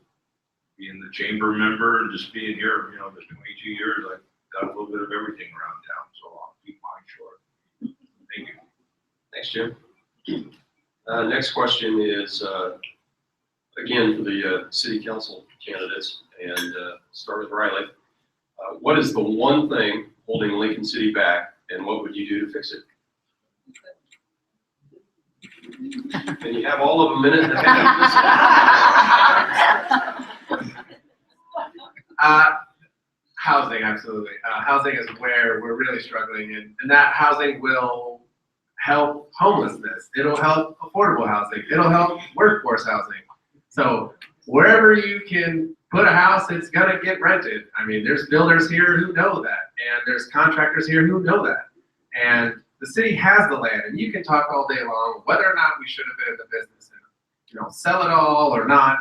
being the chamber member and just being here, the 22 years, I've got a little bit of everything around town, so I'll keep mine short. Thank you. Thanks, Jim. Next question is, again, for the city council candidates, and start with Riley. What is the one thing holding Lincoln City back, and what would you do to fix it? And you have all of a minute and a half. Housing, absolutely. Housing is where we're really struggling, and that housing will help homelessness. It'll help affordable housing. It'll help workforce housing. So wherever you can put a house, it's gonna get rented. I mean, there's builders here who know that, and there's contractors here who know that. And the city has the land, and you can talk all day long whether or not we should have been in the business and sell it all or not.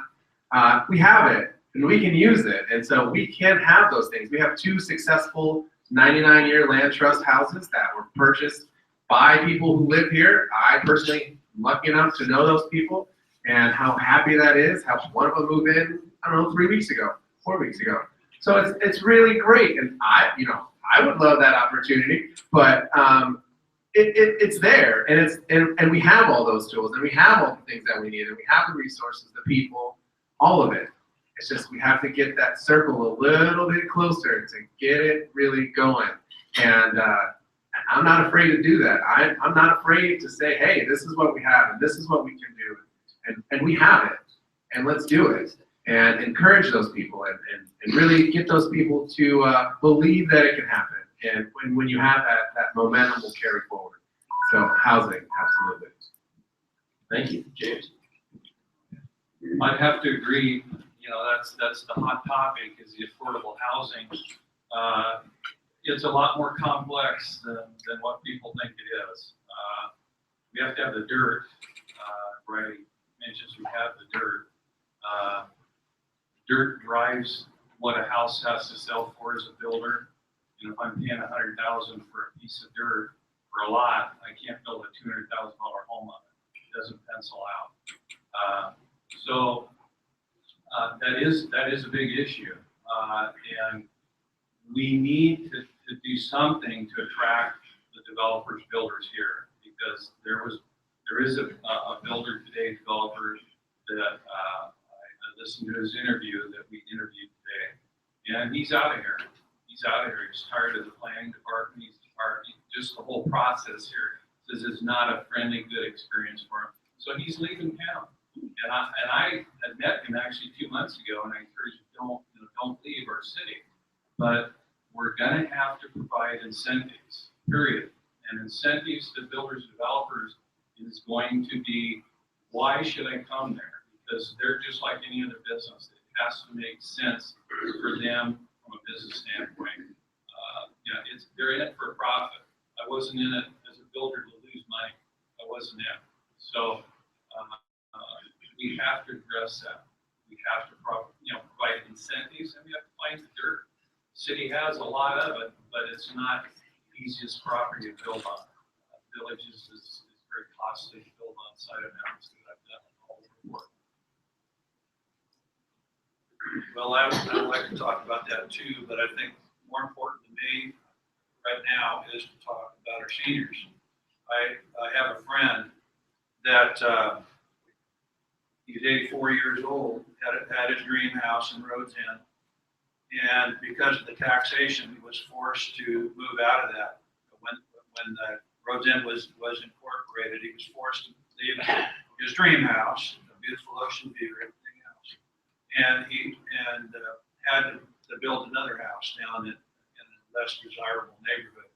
We have it, and we can use it, and so we can have those things. We have 2 successful 99-year land trust houses that were purchased by people who live here. I personally am lucky enough to know those people, and how happy that is. How one of them moved in, I don't know, 3 weeks ago, 4 weeks ago. So it's really great, and I would love that opportunity, but it's there, and we have all those tools, and we have all the things that we need, and we have the resources, the people, all of it. It's just we have to get that circle a little bit closer to get it really going, and I'm not afraid to do that. I'm not afraid to say, hey, this is what we have, and this is what we can do, and we have it, and let's do it, and encourage those people, and really get those people to believe that it can happen. And when you have that momentum will carry forward. So housing, absolutely. Thank you, James. I'd have to agree, that's the hot topic is the affordable housing. It's a lot more complex than what people think it is. We have to have the dirt, Riley mentions we have the dirt. Dirt drives what a house has to sell for as a builder. If I'm paying $100,000 for a piece of dirt for a lot, I can't build a $200,000 home on it. It doesn't pencil out. So that is a big issue, and we need to do something to attract the developers, builders here, because there is a builder today, developer that I listened to his interview that we interviewed today, and he's out of here. He's out of here. He's tired of the planning department. He's tired, just the whole process here. Says it's not a friendly, good experience for him. So he's leaving town. And I had met him actually 2 months ago, and I encourage you, don't leave our city. But we're gonna have to provide incentives, period. And incentives to builders, developers is going to be, why should I come there? Because they're just like any other business. It has to make sense for them from a business standpoint. They're in it for a profit. I wasn't in it as a builder to lose money. I wasn't in. So we have to address that. We have to provide incentives, and we have to find the dirt. The city has a lot of it, but it's not the easiest property to build on. Villages is very costly to build on side of mountains that I've done all over the world. Well, I would like to talk about that too, but I think more important to me, right now is to talk about our seniors. I have a friend that, he's 84 years old, had his dream house in Rhodes End. And because of the taxation, he was forced to move out of that. When Rhodes End was incorporated, he was forced to leave his dream house, a beautiful ocean view, everything else. And he had to build another house down in a less desirable neighborhood.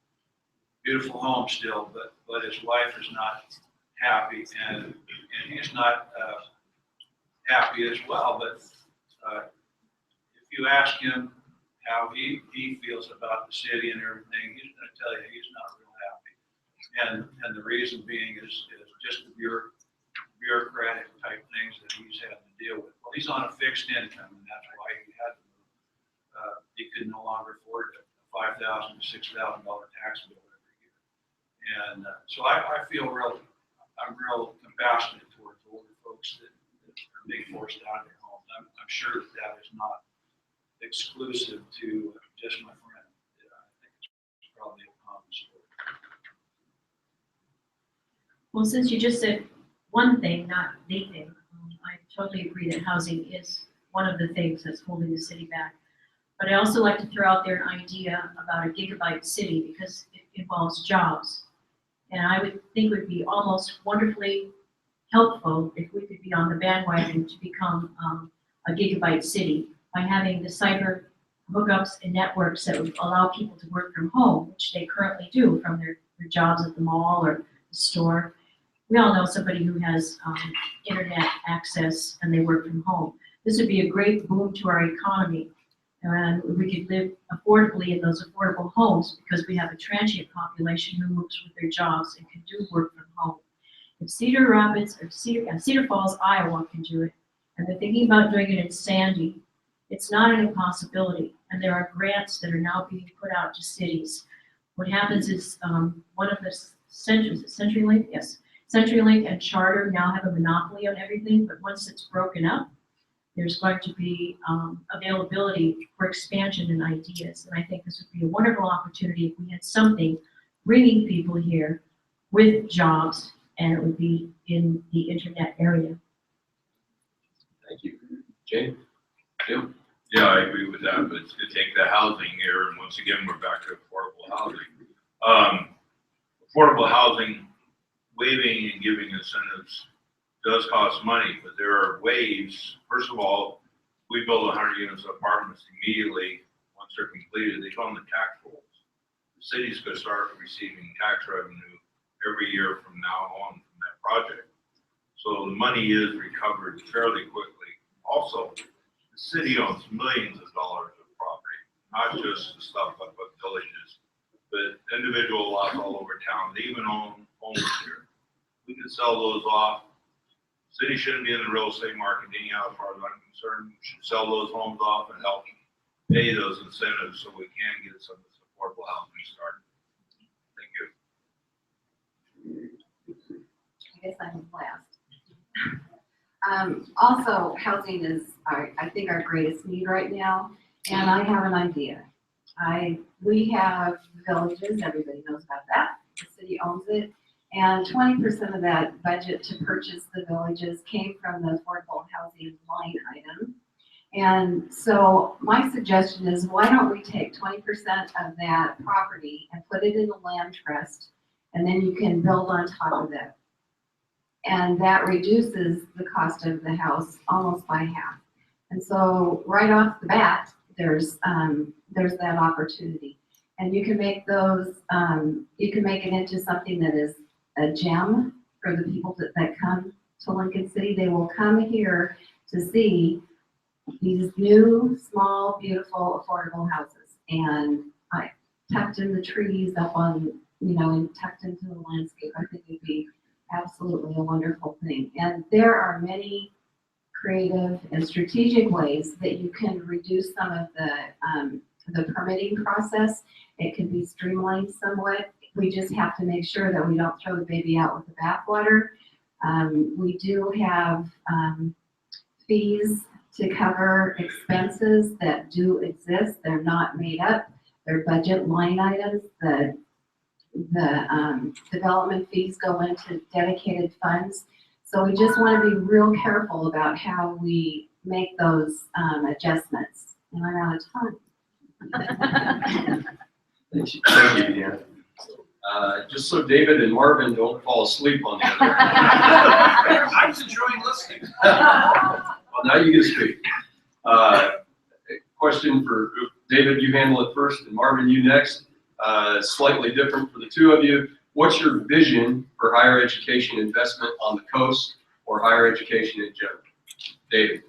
Beautiful home still, but his wife is not happy, and he's not happy as well. But if you ask him how he feels about the city and everything, he's going to tell you he's not real happy. And the reason being is just the bureaucratic type things that he's had to deal with. Well, he's on a fixed income, and that's why he had to move. He could no longer afford a $5,000 to $6,000 tax bill every year. And so I'm real compassionate towards older folks that are being forced out of their homes. I'm sure that is not exclusive to just my friend. I think it's probably a common story. Well, since you just said one thing, not the thing, I totally agree that housing is one of the things that's holding the city back. But I also like to throw out there an idea about a gigabyte city because it involves jobs. And I would think it would be almost wonderfully helpful if we could be on the bandwagon to become a gigabyte city by having the cyber hookups and networks that would allow people to work from home, which they currently do from their jobs at the mall or the store. We all know somebody who has internet access and they work from home. This would be a great boom to our economy. And we could live affordably in those affordable homes because we have a transient population who moves with their jobs and can do work from home. If Cedar Rapids or Cedar Falls, Iowa can do it, and they're thinking about doing it in Sandy, it's not an impossibility. And there are grants that are now being put out to cities. What happens is one of the CenturyLink, yes, CenturyLink and Charter now have a monopoly on everything, but once it's broken up, there's going to be availability for expansion and ideas. And I think this would be a wonderful opportunity if we had something bringing people here with jobs, and it would be in the internet area. Thank you. Jane? Jim? Yeah, I agree with that, but it's to take the housing here, and once again, we're back to affordable housing. Affordable housing, waiving and giving incentives does cost money, but there are ways. First of all, we build 100 units of apartments immediately. Once they're completed, they go on the tax rolls. The city's going to start receiving tax revenue every year from now on from that project. So the money is recovered fairly quickly. Also, the city owns millions of dollars of property, not just the stuff up at villages, but individual lots all over town. They even own homes here. We can sell those off. City shouldn't be in the real estate market anyhow, as far as I'm concerned. We should sell those homes off and help pay those incentives so we can get some of this affordable housing started. Thank you. I guess I'm last. Also, housing is, I think, our greatest need right now, and I have an idea. We have villages, everybody knows about that. The city owns it. And 20% of that budget to purchase the villages came from the affordable housing line item. And so my suggestion is, why don't we take 20% of that property and put it in a land trust, and then you can build on top of it. And that reduces the cost of the house almost by half. And so right off the bat, there's that opportunity. And you can make those, you can make it into something that is a gem for the people that come to Lincoln City. They will come here to see these new, small, beautiful, affordable houses. And I tucked in the trees up on, and tucked into the landscape. I think it'd be absolutely a wonderful thing. And there are many creative and strategic ways that you can reduce some of the permitting process. It can be streamlined somewhat. We just have to make sure that we don't throw the baby out with the bathwater. We do have fees to cover expenses that do exist. They're not made up. their budget line items, the development fees go into dedicated funds. So we just want to be real careful about how we make those adjustments. And I'm out of time. Thank you, Deanna. Just so David and Marvin don't fall asleep on the other. I was enjoying listening. Well, now you get to speak. Question for David, you handle it first, and Marvin, you next. Slightly different for the two of you. What's your vision for higher education investment on the coast or higher education in general? David.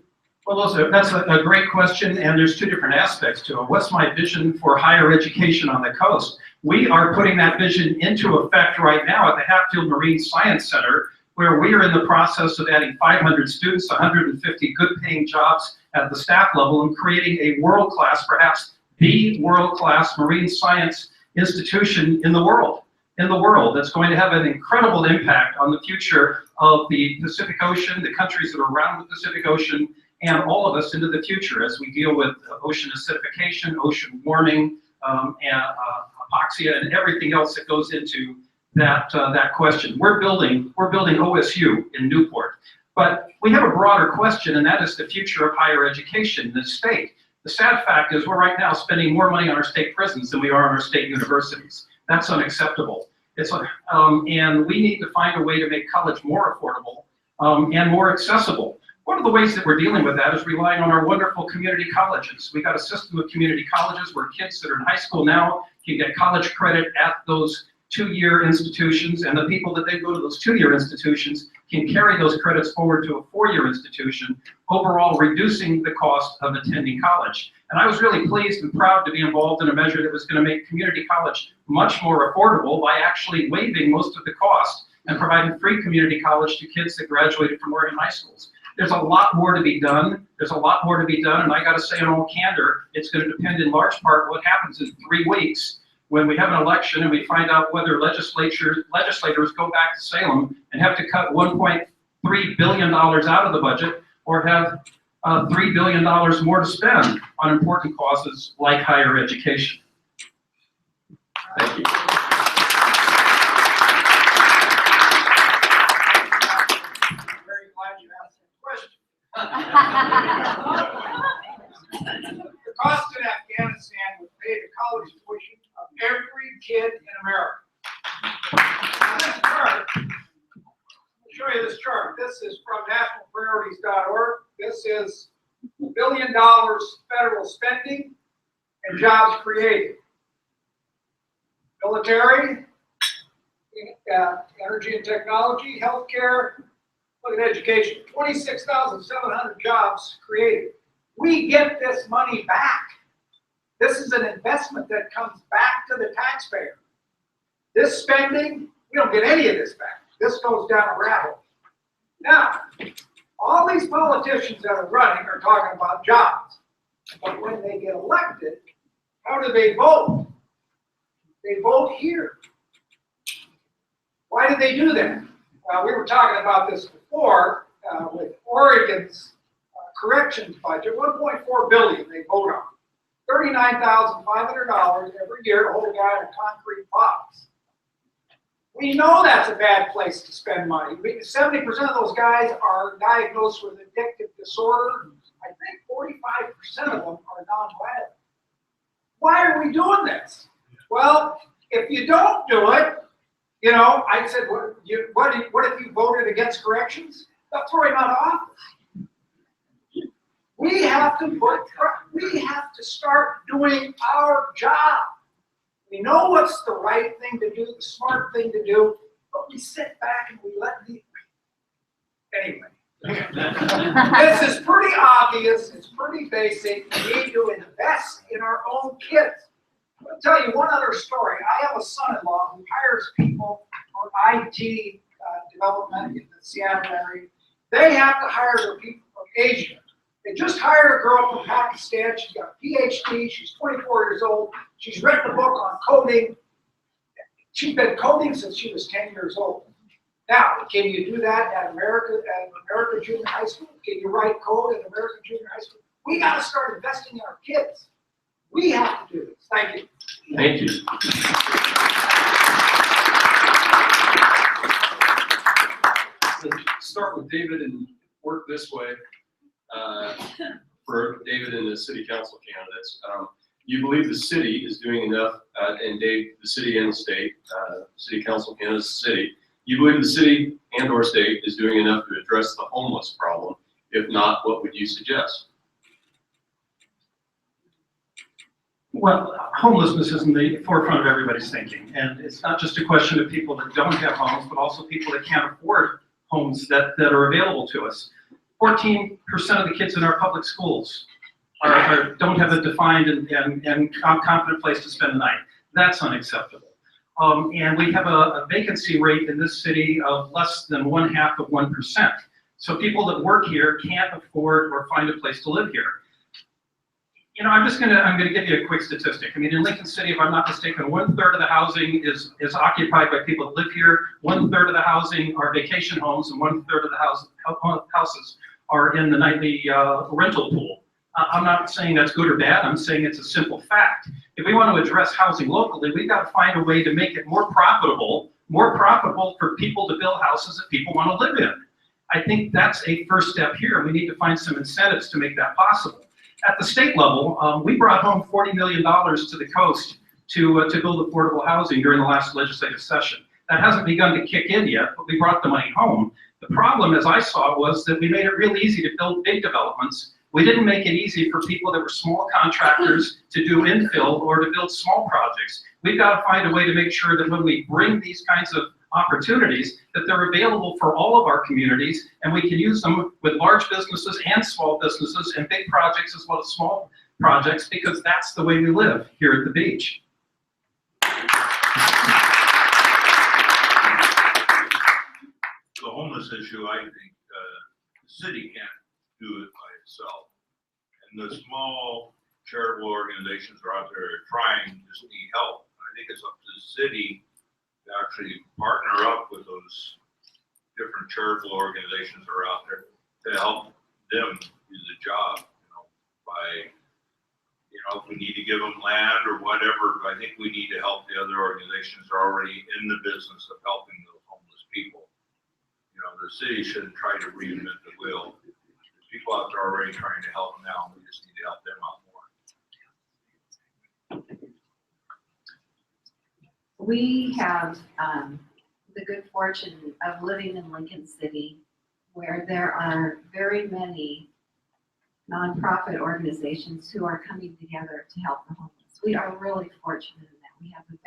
Well, that's a great question, and there's two different aspects to it. What's my vision for higher education on the coast? We are putting that vision into effect right now at the Hatfield Marine Science Center, where we are in the process of adding 500 students, 150 good-paying jobs at the staff level, and creating a world-class, perhaps the world-class marine science institution in the world. That's going to have an incredible impact on the future of the Pacific Ocean, the countries that are around the Pacific Ocean, and all of us into the future as we deal with ocean acidification, ocean warming, and hypoxia, and everything else that goes into that question. We're building OSU in Newport, but we have a broader question, and that is the future of higher education in this state. The sad fact is we're right now spending more money on our state prisons than we are on our state universities. That's unacceptable. And we need to find a way to make college more affordable and more accessible. One of the ways that we're dealing with that is relying on our wonderful community colleges. We've got a system of community colleges where kids that are in high school now can get college credit at those two-year institutions, and the people that they go to those two-year institutions can carry those credits forward to a four-year institution, overall reducing the cost of attending college. And I was really pleased and proud to be involved in a measure that was going to make community college much more affordable by actually waiving most of the cost and providing free community college to kids that graduated from Oregon high schools. There's a lot more to be done. And I got to say in all candor, it's going to depend in large part what happens in 3 weeks when we have an election and we find out whether legislators go back to Salem and have to cut $1.3 billion out of the budget, or have $3 billion more to spend on important causes like higher education. Thank you. Very glad you asked that question. The cost in Afghanistan would pay the college tuition of every kid in America. Now, this chart, I'll show you this chart. This is from nationalpriorities.org. This is $1 billion federal spending and jobs created. Military, energy and technology, healthcare, look at education, 26,700 jobs created. We get this money back. This is an investment that comes back to the taxpayer. This spending, we don't get any of this back. This goes down a rabbit hole. Now, all these politicians that are running are talking about jobs. But when they get elected, how do they vote? They vote here. Why did they do that? We were talking about this before with Oregon's corrections budget, $1.4 billion they vote on. $39,500 every year to hold a guy in a concrete box. We know that's a bad place to spend money. 70% of those guys are diagnosed with addictive disorder. I think 45% of them are nonviolent. Why are we doing this? Well, if you don't do it, you know, I said, what if you voted against corrections? They'll throw him out of office. We have to start doing our job. We know what's the right thing to do, the smart thing to do, but we sit back and we let the, anyway. This is pretty obvious, it's pretty basic. We need to invest in our own kids. I'll tell you one other story. I have a son-in-law who hires people for IT development in the Seattle area. They have to hire their people from Asia. They just hired a girl from Pakistan. She's got a PhD. She's 24 years old. She's written a book on coding. She's been coding since she was 10 years old. Now, can you do that at American Junior High School? Can you write code at American Junior High School? We got to start investing in our kids. We have to do this. Thank you. Thank you. Start with David and work this way for David and the city council candidates. You believe the city is doing enough, and Dave, the city and the state, city council candidates, the city, you believe the city and or state is doing enough to address the homeless problem? If not, what would you suggest? Well, homelessness is in the forefront of everybody's thinking, and it's not just a question of people that don't have homes, but also people that can't afford homes that are available to us. 14% of the kids in our public schools don't have a defined and confident place to spend the night. That's unacceptable. And we have a vacancy rate in this city of less than 0.5%. So people that work here can't afford or find a place to live here. You know, I'm gonna give you a quick statistic. I mean, in Lincoln City, if I'm not mistaken, 1/3 of the housing is occupied by people that live here. 1/3 of the housing are vacation homes, and 1/3 of the houses are in the nightly rental pool. I'm not saying that's good or bad. I'm saying it's a simple fact. If we want to address housing locally, we've got to find a way to make it more profitable for people to build houses that people want to live in. I think that's a first step here. We need to find some incentives to make that possible. At the state level, we brought home $40 million to the coast to build affordable housing during the last legislative session. That hasn't begun to kick in yet, but we brought the money home. The problem, as I saw, was that we made it real easy to build big developments. We didn't make it easy for people that were small contractors to do infill or to build small projects. We've got to find a way to make sure that when we bring these kinds of opportunities, that they're available for all of our communities, and we can use them with large businesses and small businesses and big projects as well as small projects, because that's the way we live here at the beach. The homeless issue, I think, the city can't do it by itself. And the small charitable organizations are out there trying, just need help. I think it's up to the city to actually partner up with those different charitable organizations that are out there to help them do the job, you know, by, you know, if we need to give them land or whatever, I think we need to help the other organizations that are already in the business of helping those homeless people. You know, the city shouldn't try to reinvent the wheel. There's people out there already trying to help now, we just need to help them out more. We have the good fortune of living in Lincoln City, where there are very many nonprofit organizations who are coming together to help the homeless. We are really fortunate in that. We have the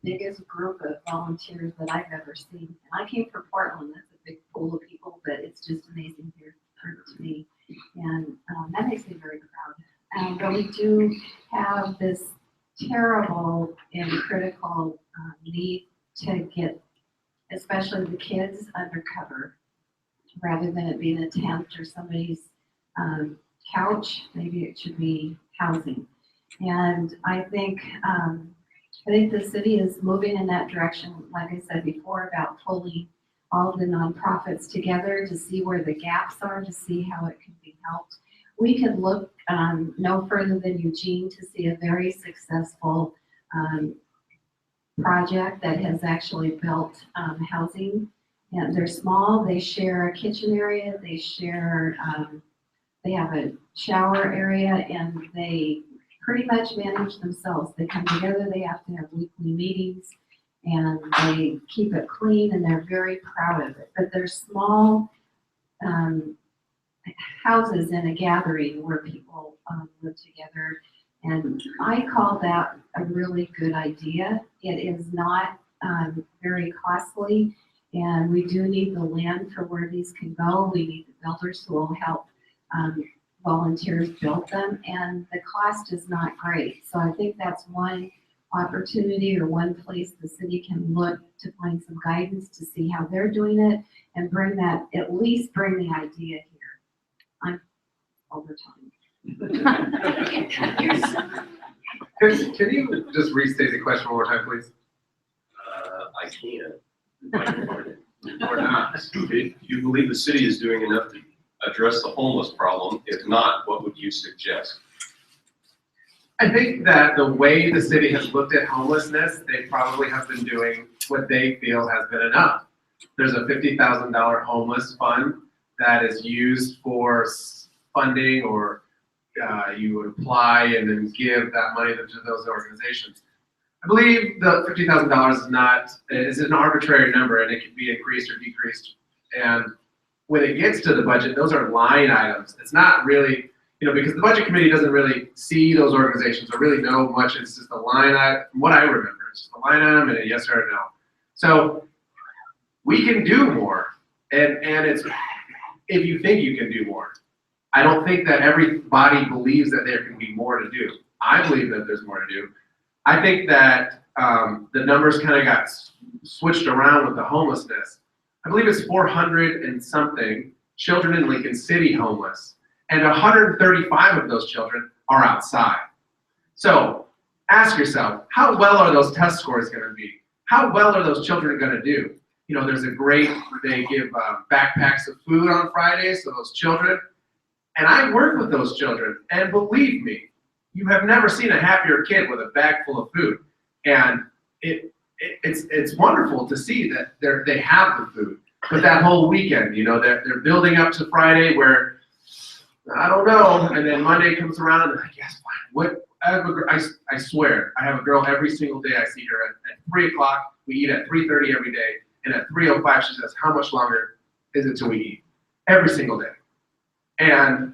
biggest group of volunteers that I've ever seen. And I came from Portland. That's a big pool of people, but it's just amazing here to me. And that makes me very proud. But we do have this terrible and critical need to get, especially the kids, undercover, rather than it being a tent or somebody's couch. Maybe it should be housing. And I think the city is moving in that direction, like I said before, about pulling all the nonprofits together to see where the gaps are, to see how it can be helped. We could look no further than Eugene to see a very successful project that has actually built housing. And they're small, they share a kitchen area, they share, they have a shower area, and they pretty much manage themselves. They come together, they have to have weekly meetings, and they keep it clean, and they're very proud of it. But they're small houses in a gathering where people live together, and I call that a really good idea. It is not very costly, and we do need the land for where these can go. We need the builders who will help volunteers build them, and the cost is not great. So I think that's one opportunity or one place the city can look to find some guidance to see how they're doing it and bring that, at least bring the idea here. I'm over time. Can you just restate the question one more time, please? I can. Or not. Do you believe the city is doing enough to address the homeless problem? If not, what would you suggest? I think that the way the city has looked at homelessness, they probably have been doing what they feel has been enough. There's a $50,000 homeless fund that is used for funding, or you would apply and then give that money to those organizations. I believe the $50,000 is an arbitrary number, and it can be increased or decreased. And when it gets to the budget, those are line items. It's not really, because the budget committee doesn't really see those organizations or really know much. It's just a line item, from what I remember. It's just a line item and a yes or a no. So we can do more, and it's, if you think you can do more. I don't think that everybody believes that there can be more to do. I believe that there's more to do. I think that the numbers kind of got switched around with the homelessness. I believe it's 400 and something children in Lincoln City homeless, and 135 of those children are outside. So ask yourself, how well are those test scores going to be? How well are those children going to do? There's they give backpacks of food on Fridays to those children. And I work with those children, and believe me, you have never seen a happier kid with a bag full of food. And it's wonderful to see that they have the food. But that whole weekend, they're building up to Friday where, I don't know, and then Monday comes around, and like, yes, fine. I swear, I have a girl every single day I see her at 3 o'clock. We eat at 3:30 every day. And at 3:05, she says, how much longer is it till we eat? Every single day. And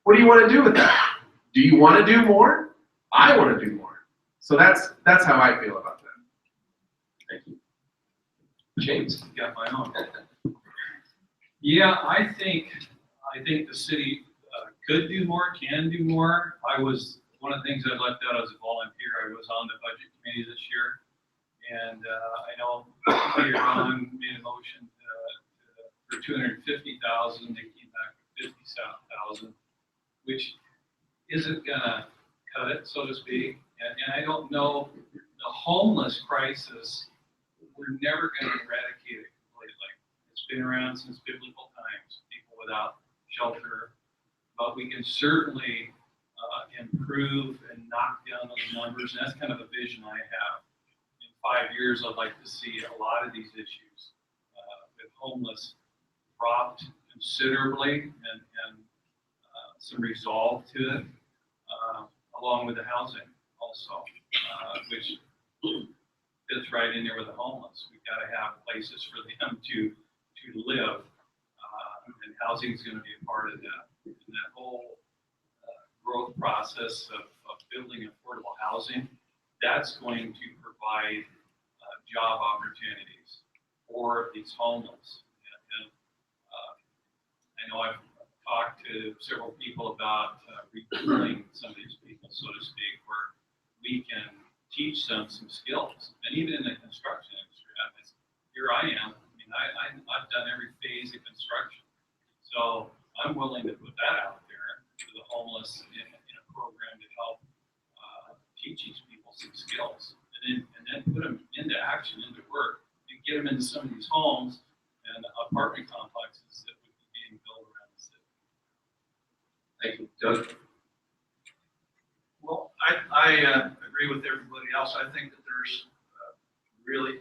what do you want to do with that? Do you want to do more? I want to do more. So that's how I feel about that. Thank you. James? Got my own. Yeah, I think the city could do more, can do more. One of the things I left out as a volunteer, I was on the budget committee this year. And I know Peter Ron made a motion for $250,000. They came back with $50,000, which isn't gonna cut it, so to speak. And I don't know, the homeless crisis, we're never gonna eradicate it completely. It's been around since biblical times, people without shelter. But we can certainly improve and knock down those numbers. And that's kind of a vision I have. 5 years, I'd like to see a lot of these issues with homeless dropped considerably, and some resolve to it, along with the housing also, which fits right in there with the homeless. We've got to have places for them to live, and housing is going to be a part of that. And that whole growth process of building affordable housing, that's going to provide job opportunities for these homeless. And I know I've talked to several people about retooling some of these people, so to speak, where we can teach them some skills. And even in the construction industry, here I am. I've done every phase of construction. So I'm willing to put that out there to the homeless in a program to help teach these people some skills. And then put them into action, into work, and get them into some of these homes and apartment complexes that would be being built around the city. Thank you. Doug? Well, I agree with everybody else. I think that there's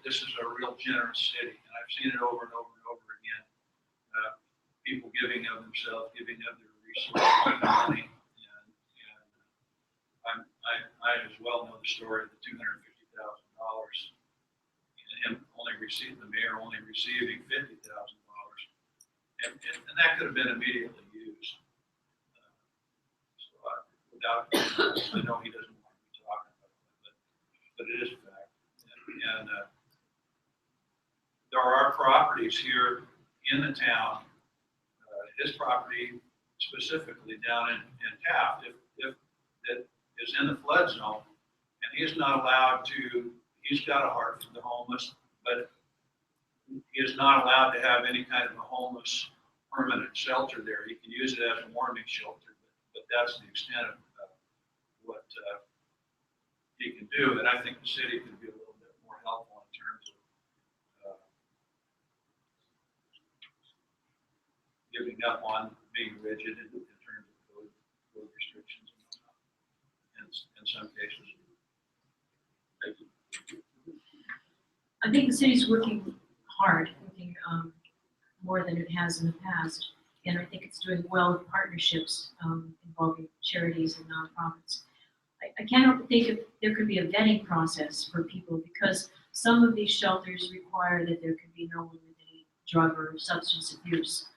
this is a real generous city, and I've seen it over and over and over again. People giving of themselves, giving of their resources, money, and I as well know the story of the $250,000 and him the mayor only receiving $50,000. And that could have been immediately used. I know he doesn't want to be talking about it, but it is a fact. And there are properties here in the town, his property specifically down in Taft, if that is in the flood zone, and he's not allowed to, he's got a heart for the homeless, but he is not allowed to have any kind of a homeless permanent shelter there. He can use it as a warming shelter, but that's the extent of what he can do. And I think the city could be a little bit more helpful in terms of giving up on being rigid in terms of code restrictions and whatnot. And in some cases. Thank you. I think the city's working hard, working more than it has in the past. And I think it's doing well with partnerships involving charities and nonprofits. I can't help but think if there could be a vetting process for people, because some of these shelters require that there can be no one with any drug or substance abuse.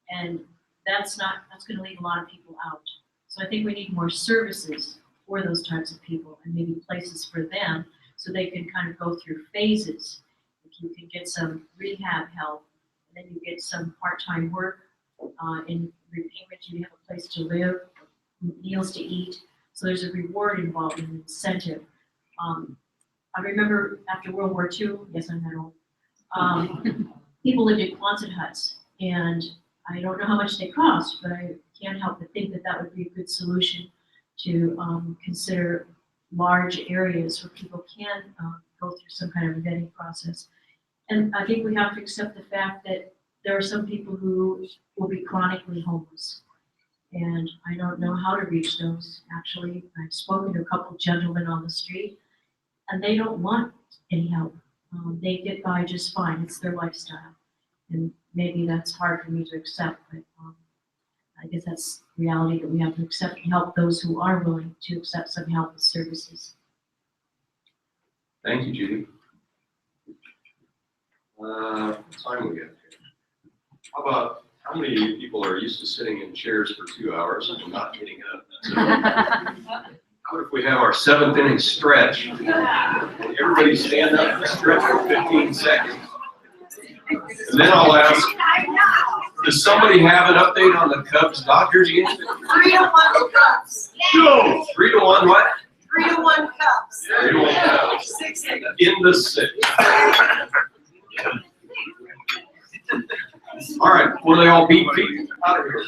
And that's going to leave a lot of people out. So I think we need more services for those types of people and maybe places for them so they can kind of go through phases. If you can get some rehab help, and then you get some part-time work in repayment, you have a place to live, meals to eat. So there's a reward involved, an incentive. I remember after World War II, yes, I'm that old, people lived in Quonset huts, and I don't know how much they cost, but I can't help but think that that would be a good solution to consider large areas where people can go through some kind of a vetting process. And I think we have to accept the fact that there are some people who will be chronically homeless. And I don't know how to reach those, actually. I've spoken to a couple gentlemen on the street, and they don't want any help. They get by just fine. It's their lifestyle. And maybe that's hard for me to accept, but I guess that's reality that we have to accept and help those who are willing to accept some help and services. Thank you, Judy. What time we got here? How many people are used to sitting in chairs for 2 hours and not getting up? So, what if we have our 7th inning stretch? Everybody stand up and stretch for 15 seconds. And then I'll ask, does somebody have an update on the Cubs-Dodgers game? 3-1 Cubs. No. 3-1 what? 3-1 Cubs. 3-1 Cubs. 6 innings. In the 6th. All right, will they all beat feet out of here?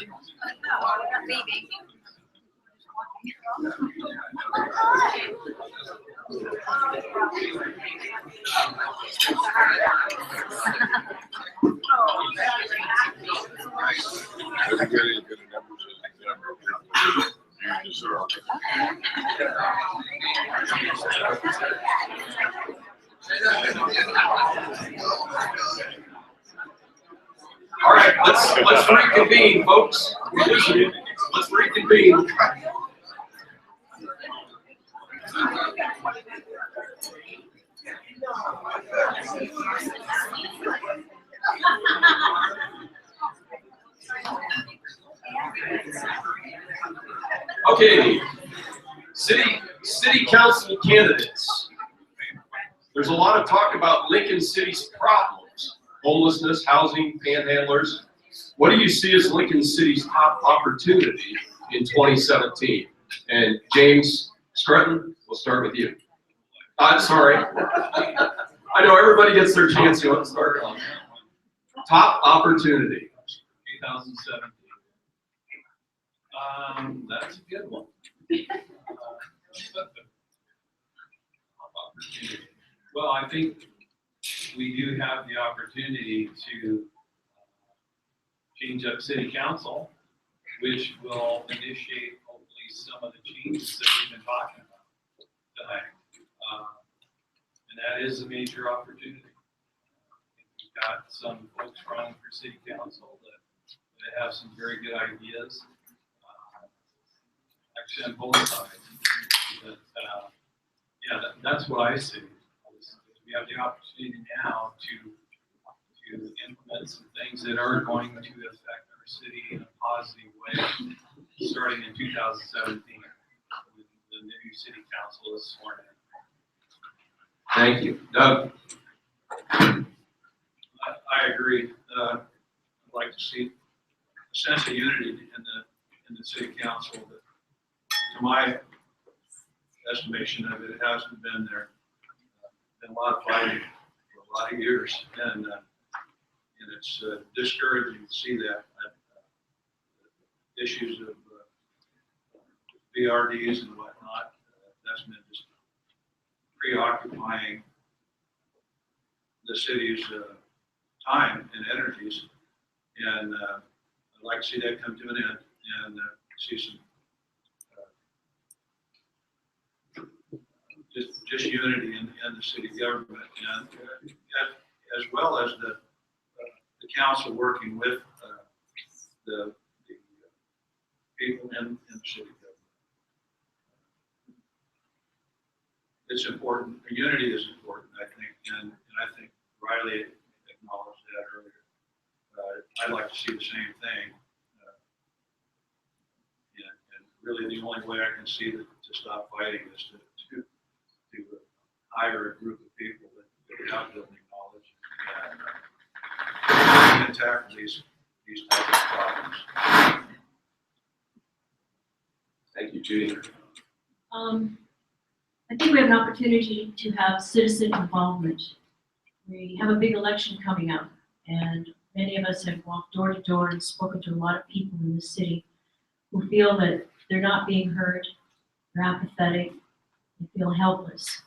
All right, let's reconvene, folks. Let's reconvene. Okay, city council candidates. There's a lot of talk about Lincoln City's problems: homelessness, housing, panhandlers. What do you see as Lincoln City's top opportunity in 2017? And James Scrutton, we'll start with you. I'm sorry. I know everybody gets their chance. You want to start on top opportunity. 2017. That's a good one. Well, I think we do have the opportunity to change up city council, which will initiate hopefully some of the changes that we've been talking about tonight. And that is a major opportunity. We've got some folks running for city council that have some very good ideas. Actually, on both sides. That's what I see. We have the opportunity now to implement some things that are going to affect our city in a positive way, starting in 2017 when the new city council is sworn in. Thank you. Doug? I agree. I'd like to see a sense of unity in the city council. But to my estimation of it, it hasn't been there. Been a lot of fighting for a lot of years, and it's discouraging to see that issues of BRDs and whatnot. That's been just preoccupying the city's time and energies, and I'd like to see that come to an end and see some just unity in the city government, and as well as the council working with the people in the city government. It's important, unity is important, I think, and I think Riley acknowledged that earlier. I'd like to see the same thing. And really the only way I can see to stop fighting is to hire a group of people that have building knowledge and tackle these types of problems. Thank you, Judy. I think we have an opportunity to have citizen involvement. We have a big election coming up, and many of us have walked door to door and spoken to a lot of people in the city who feel that they're not being heard, they're apathetic, they feel helpless.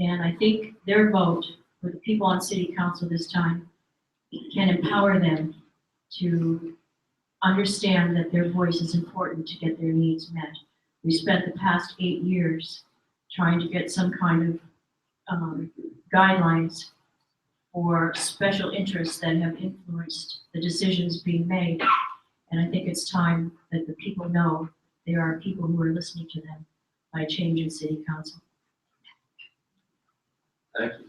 And I think their vote for the people on city council this time can empower them to understand that their voice is important to get their needs met. We spent the past 8 years trying to get some kind of guidelines for special interests that have influenced the decisions being made. And I think it's time that the people know there are people who are listening to them by change in city council. Thank you.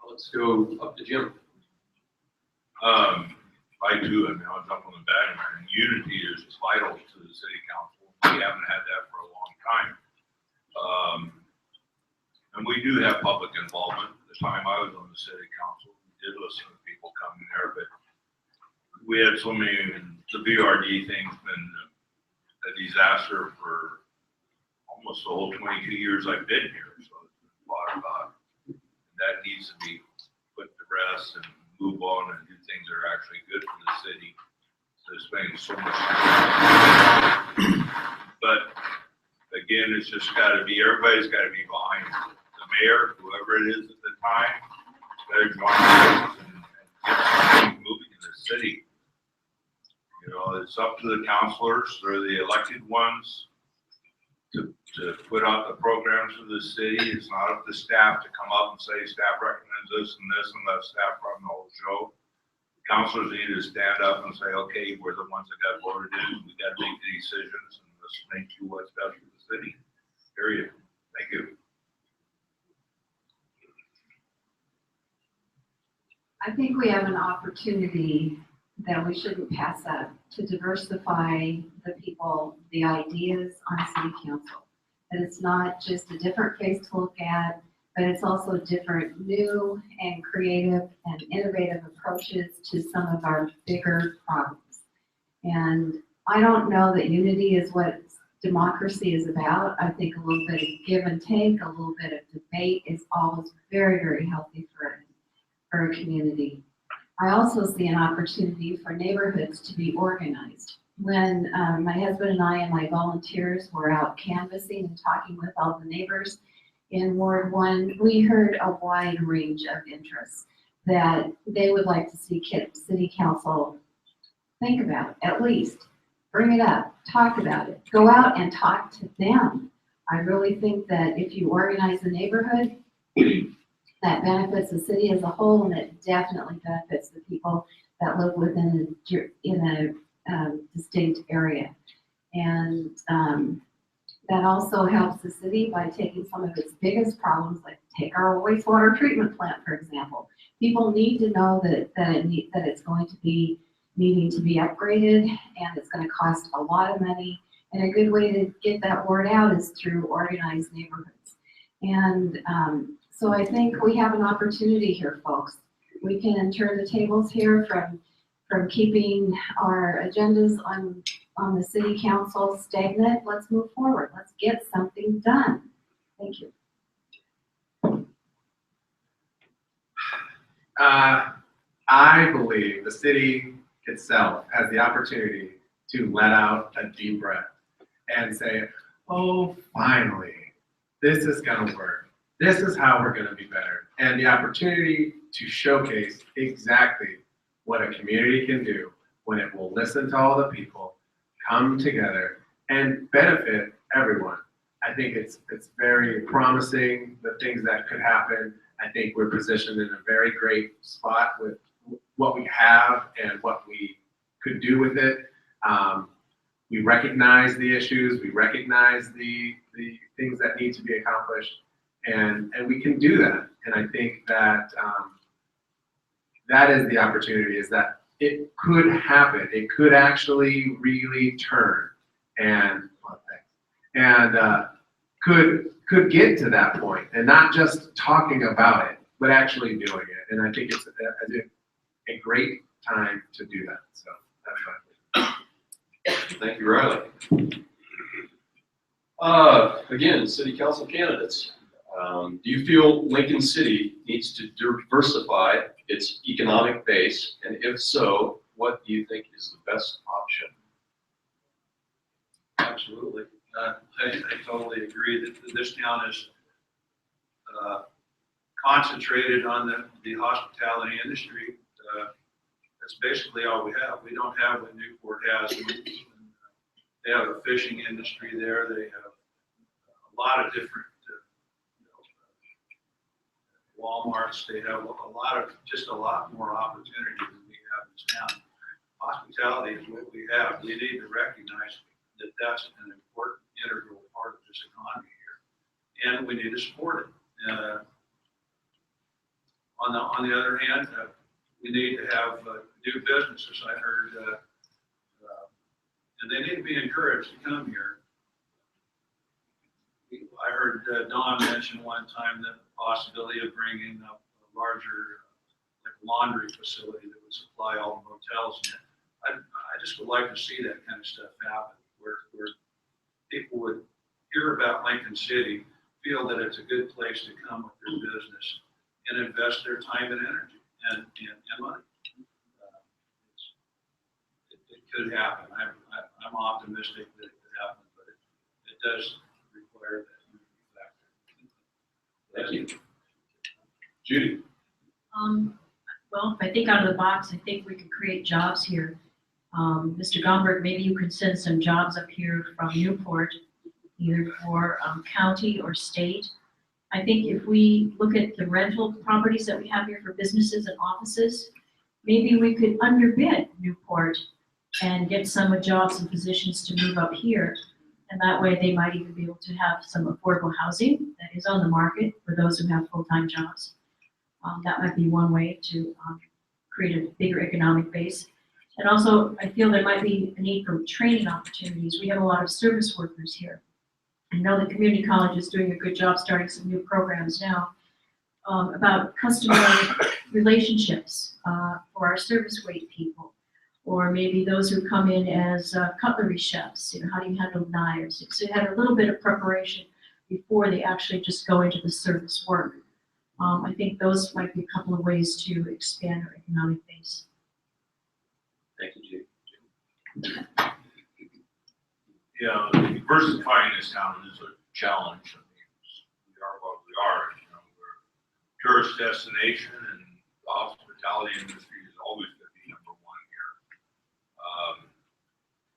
Well, let's go up to Jim. I too, I'll jump on the bandwagon. Unity is vital to the city council. We haven't had that for a long time. And we do have public involvement. The time I was on the city council, we did listen to people coming there, but we had so many, the VRD thing's been a disaster for almost the whole 22 years I've been here. So it's been a lot about that needs to be put to rest and move on and do things that are actually good for the city. So spending so much time. But again, it's just gotta be, everybody's gotta be behind it. The mayor, whoever it is at the time, better join us and get things moving in the city. You know, it's up to the councilors, they're the elected ones to put out the programs for the city. It's not up to staff to come up and say, staff recommends this and this, and let staff run the whole show. Councilors need to stand up and say, okay, we're the ones that got voted in, we gotta make the decisions, and let's make you what's best for the city. Period. Thank you. I think we have an opportunity that we shouldn't pass up to diversify the people, the ideas on city council. That it's not just a different face to look at, but it's also different, new and creative and innovative approaches to some of our bigger problems. And I don't know that unity is what democracy is about. I think a little bit of give and take, a little bit of debate is always very, very healthy for a community. I also see an opportunity for neighborhoods to be organized. When my husband and I and my volunteers were out canvassing and talking with all the neighbors in Ward 1, we heard a wide range of interests that they would like to see city council think about, at least. Bring it up, talk about it, go out and talk to them. I really think that if you organize the neighborhood, that benefits the city as a whole, and it definitely benefits the people that live within a distinct area. And that also helps the city by taking some of its biggest problems, like take our wastewater treatment plant, for example. People need to know that it's going to be needing to be upgraded, and it's going to cost a lot of money. And a good way to get that word out is through organized neighborhoods. And so I think we have an opportunity here, folks. We can turn the tables here from keeping our agendas on the city council stagnant. Let's move forward. Let's get something done. Thank you. I believe the city itself has the opportunity to let out a deep breath and say, oh, finally, this is gonna work. This is how we're gonna be better. And the opportunity to showcase exactly what a community can do when it will listen to all the people, come together, and benefit everyone. I think it's very promising, the things that could happen. I think we're positioned in a very great spot with what we have and what we could do with it. We recognize the issues, we recognize the things that need to be accomplished, and we can do that. And I think that that is the opportunity, is that it could happen. It could actually really turn and could get to that point, and not just talking about it, but actually doing it. And I think it's a great time to do that. So that's my Thank you, Riley. Again, city council candidates. Do you feel Lincoln City needs to diversify its economic base? And if so, what do you think is the best option? Absolutely. I totally agree that this town is concentrated on the hospitality industry. That's basically all we have. We don't have what Newport has. They have a fishing industry there. They have a lot of different Walmarts. They have just a lot more opportunity than we have in this town. Hospitality is what we have. We need to recognize that that's an important integral part of this economy here, and we need to support it. On the other hand, we need to have new businesses. I heard, and they need to be encouraged to come here. I heard Don mention one time the possibility of bringing up a larger laundry facility that would supply all the motels. And I just would like to see that kind of stuff happen, where people would hear about Lincoln City, feel that it's a good place to come with their business, and invest their time and energy and money. It could happen. I'm optimistic that it could happen, but it does require that factor. Thank you. Judy? Well, if I think out of the box, I think we could create jobs here. Mr. Gomberg, maybe you could send some jobs up here from Newport, either for county or state. I think if we look at the rental properties that we have here for businesses and offices, maybe we could underbid Newport and get some jobs and positions to move up here. And that way they might even be able to have some affordable housing that is on the market for those who have full-time jobs. That might be one way to create a bigger economic base. And also, I feel there might be a need for training opportunities. We have a lot of service workers here. I know the community college is doing a good job starting some new programs now about customer relationships for our service wait people, or maybe those who come in as cutlery chefs. You know, how do you handle knives? So you had a little bit of preparation before they actually just go into the service work. I think those might be a couple of ways to expand our economic base. Thank you, Judy. Yeah, diversifying this town is a challenge. I mean, we are what we are. You know, we're a tourist destination, and the hospitality industry is always going to be number one here.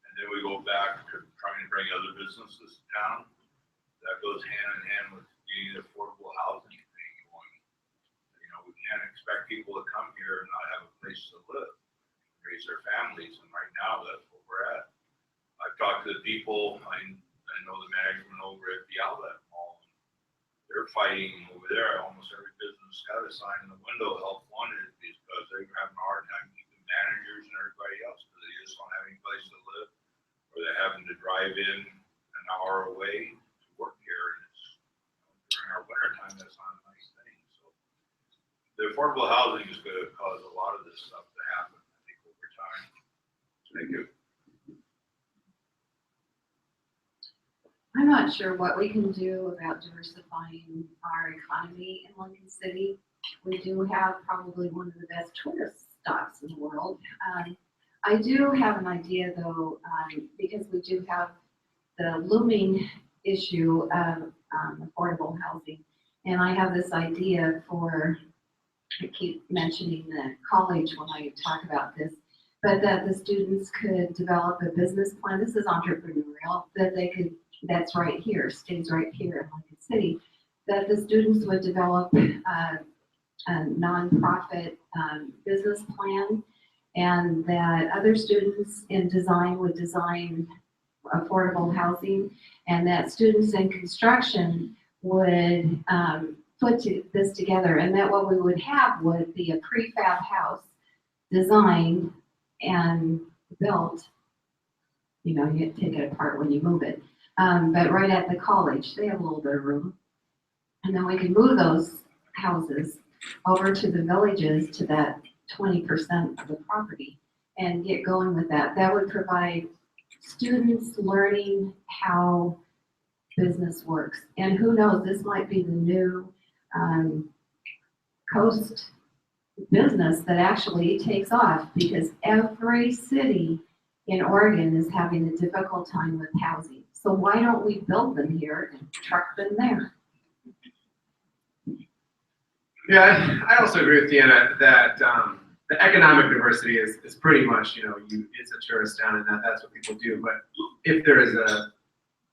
And then we go back to trying to bring other businesses to town. That goes hand in hand with getting affordable housing thing going. You know, we can't expect people to come here and not have a place to live, raise their families, and right now that's what we're at. I've talked to the people, I know the management over at the Outlet Mall. They're fighting over there. Almost every business got a sign in the window, help wanted, because they're having a hard time keeping managers and everybody else because they just don't have any place to live, or they're having to drive in an hour away to work here. And it's, during our winter time, that's not a nice thing. So the affordable housing is going to cause a lot of this stuff to happen, I think, over time. Thank you. I'm not sure what we can do about diversifying our economy in Lincoln City. We do have probably one of the best tourist stops in the world. I do have an idea though, because we do have the looming issue of affordable housing. And I have this idea for, I keep mentioning the college when I talk about this, but that the students could develop a business plan. This is entrepreneurial, that they could that's right here, stays right here in Lincoln City, that the students would develop a nonprofit business plan, and that other students in design would design affordable housing, and that students in construction would this together, and that what we would have would be a prefab house designed and built. You know, you take it apart when you move it. But right at the college, they have a little bit of room. And then we can move those houses over to the villages, to that 20% of the property, and get going with that. That would provide students learning how business works. And who knows, this might be the new coast business that actually takes off, because every city in Oregon is having a difficult time with housing. So why don't we build them here and truck them there? Yeah, I also agree with Deanna that the economic diversity is pretty much, it's a tourist town, and that's what people do. But if there is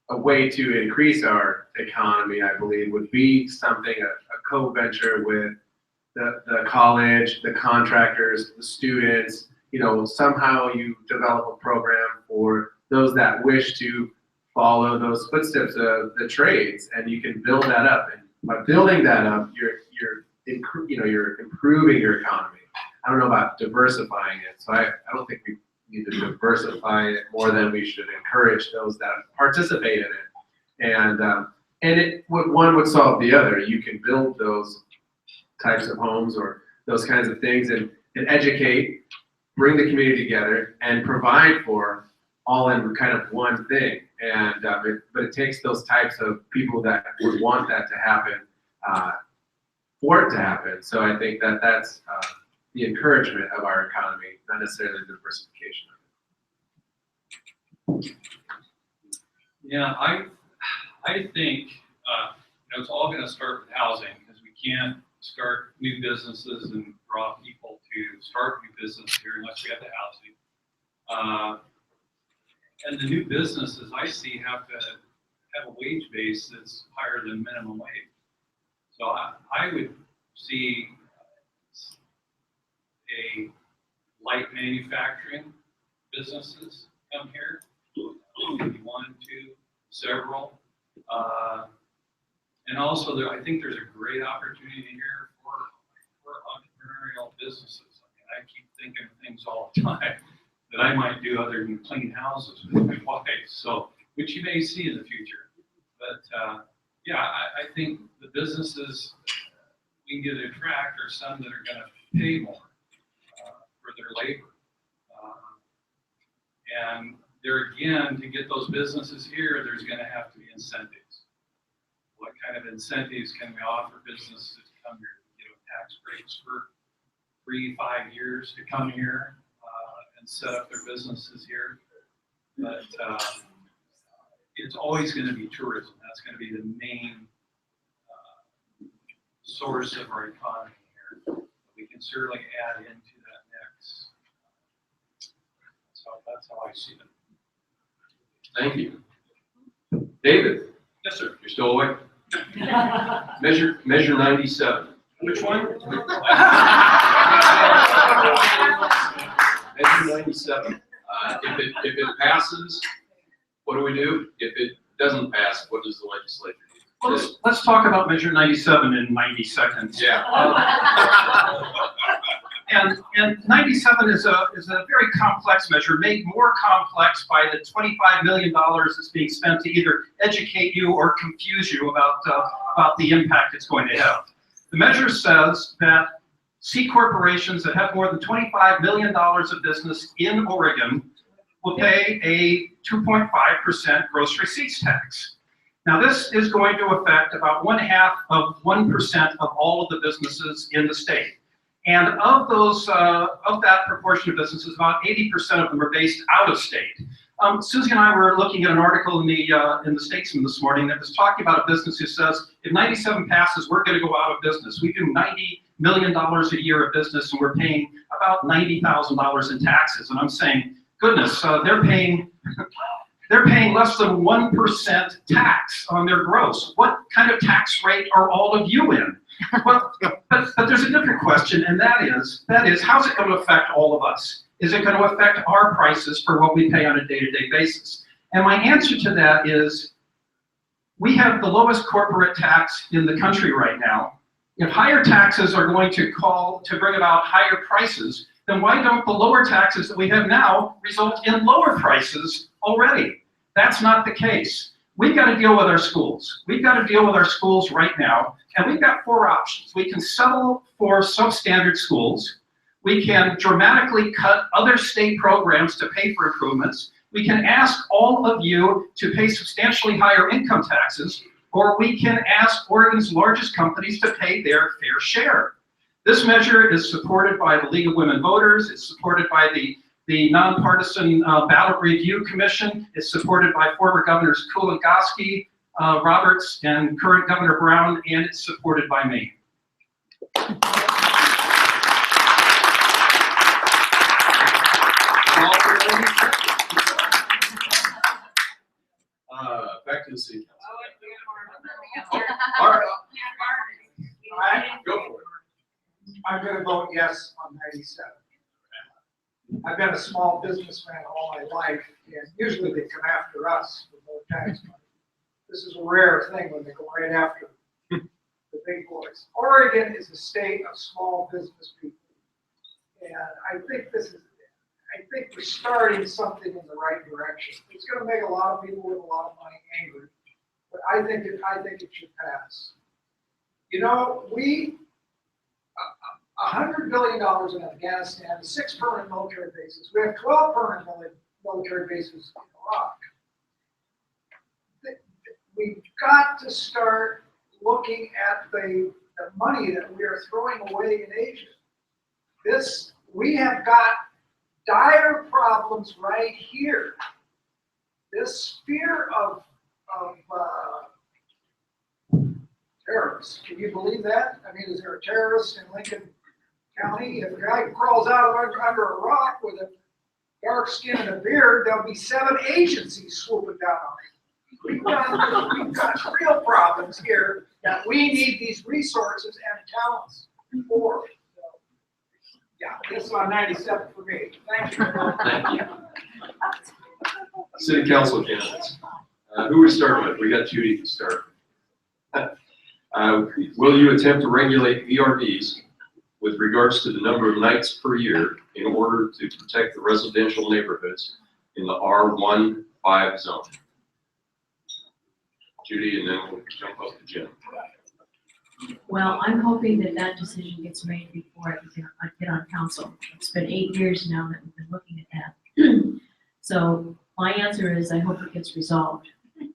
a way to increase our economy, I believe, would be something, a co-venture with the college, the contractors, the students. Somehow you develop a program for those that wish to follow those footsteps of the trades, and you can build that up. And by building that up, you're improving your economy. I don't know about diversifying it, so I don't think we need to diversify it more than we should encourage those that participate in it. And one would solve the other. You can build those types of homes or those kinds of things and educate, bring the community together, and provide for all in kind of one thing. And but it takes those types of people that would want that to happen for it to happen. So I think that's the encouragement of our economy, not necessarily the diversification of it. Yeah, I think it's all going to start with housing, because we can't start new businesses and draw people to start new business here unless we have the housing. And the new businesses I see have to have a wage base that's higher than minimum wage. So I would see a light manufacturing businesses come here, maybe one, two, several. And also I think there's a great opportunity here for entrepreneurial businesses. I keep thinking of things all the time that I might do other than clean houses with my wife, which you may see in the future. But yeah, I think the businesses we can get to attract are some that are going to pay more for their labor. And there again, to get those businesses here, there's going to have to be incentives. What kind of incentives can we offer businesses to come here? Tax breaks for 3-5 years to come here and set up their businesses here. But it's always going to be tourism. That's going to be the main source of our economy here. We can certainly add into that mix. So that's how I see it. Thank you. David? Yes, sir. You're still awake? Measure 97. Which one? Measure 97. If it passes, what do we do? If it doesn't pass, what does the legislature do? Let's talk about Measure 97 in 90 seconds. Yeah. And 97 is a very complex measure, made more complex by the $25 million that's being spent to either educate you or confuse you about the impact it's going to have. The measure says that C corporations that have more than $25 million of business in Oregon will pay a 2.5% gross receipts tax. Now, this is going to affect about 1/2% of all of the businesses in the state. And of that proportion of businesses, about 80% of them are based out of state. Susie and I were looking at an article in the Statesman this morning that was talking about a business who says, if 97 passes, we're going to go out of business. We do $90 million a year of business, and we're paying about $90,000 in taxes. And I'm saying, goodness, they're paying They're paying less than 1% tax on their gross. What kind of tax rate are all of you in? Well, but there's a different question, and that is, how's it going to affect all of us? Is it going to affect our prices for what we pay on a day-to-day basis? And my answer to that is, we have the lowest corporate tax in the country right now. If higher taxes are going to bring about higher prices, then why don't the lower taxes that we have now result in lower prices already? That's not the case. We've got to deal with our schools. We've got to deal with our schools right now, and we've got 4 options. We can settle for substandard schools. We can dramatically cut other state programs to pay for improvements. We can ask all of you to pay substantially higher income taxes, or we can ask Oregon's largest companies to pay their fair share. This measure is supported by the League of Women Voters. It's supported by the Nonpartisan Ballot Review Commission. It's supported by former Governors Kulongoski, Roberts, and current Governor Brown, and it's supported by me. Back to the city council. All right. All right, Go for it. I'm gonna vote yes on 97. I've been a small businessman all my life, and usually they come after us for more tax money. This is a rare thing when they go right after the big boys. Oregon is a state of small business people. And I think we're starting something in the right direction. It's gonna make a lot of people with a lot of money angry, but I think it should pass. You know, $100 billion in Afghanistan, 6 permanent military bases. We have 12 permanent military bases in Iraq. We've got to start looking at the money that we are throwing away in Asia. We have got dire problems right here. This fear of terrorists. Can you believe that? I mean, is there a terrorist in Lincoln County? If a guy crawls out under a rock with a dark skin and a beard, there'll be 7 agencies swooping down on him. We've got real problems here that we need these resources and talents for. So, yeah, this is on 97 for me. Thank you. Thank you. City council candidates. Who we start with? We got Judy to start. Will you attempt to regulate VRBs with regards to the number of nights per year in order to protect the residential neighborhoods in the R15 zone? Judy, and then we'll jump up to Jim. Well, I'm hoping that decision gets made before I get on council. It's been 8 years now that we've been looking at that. So my answer is I hope it gets resolved. I'm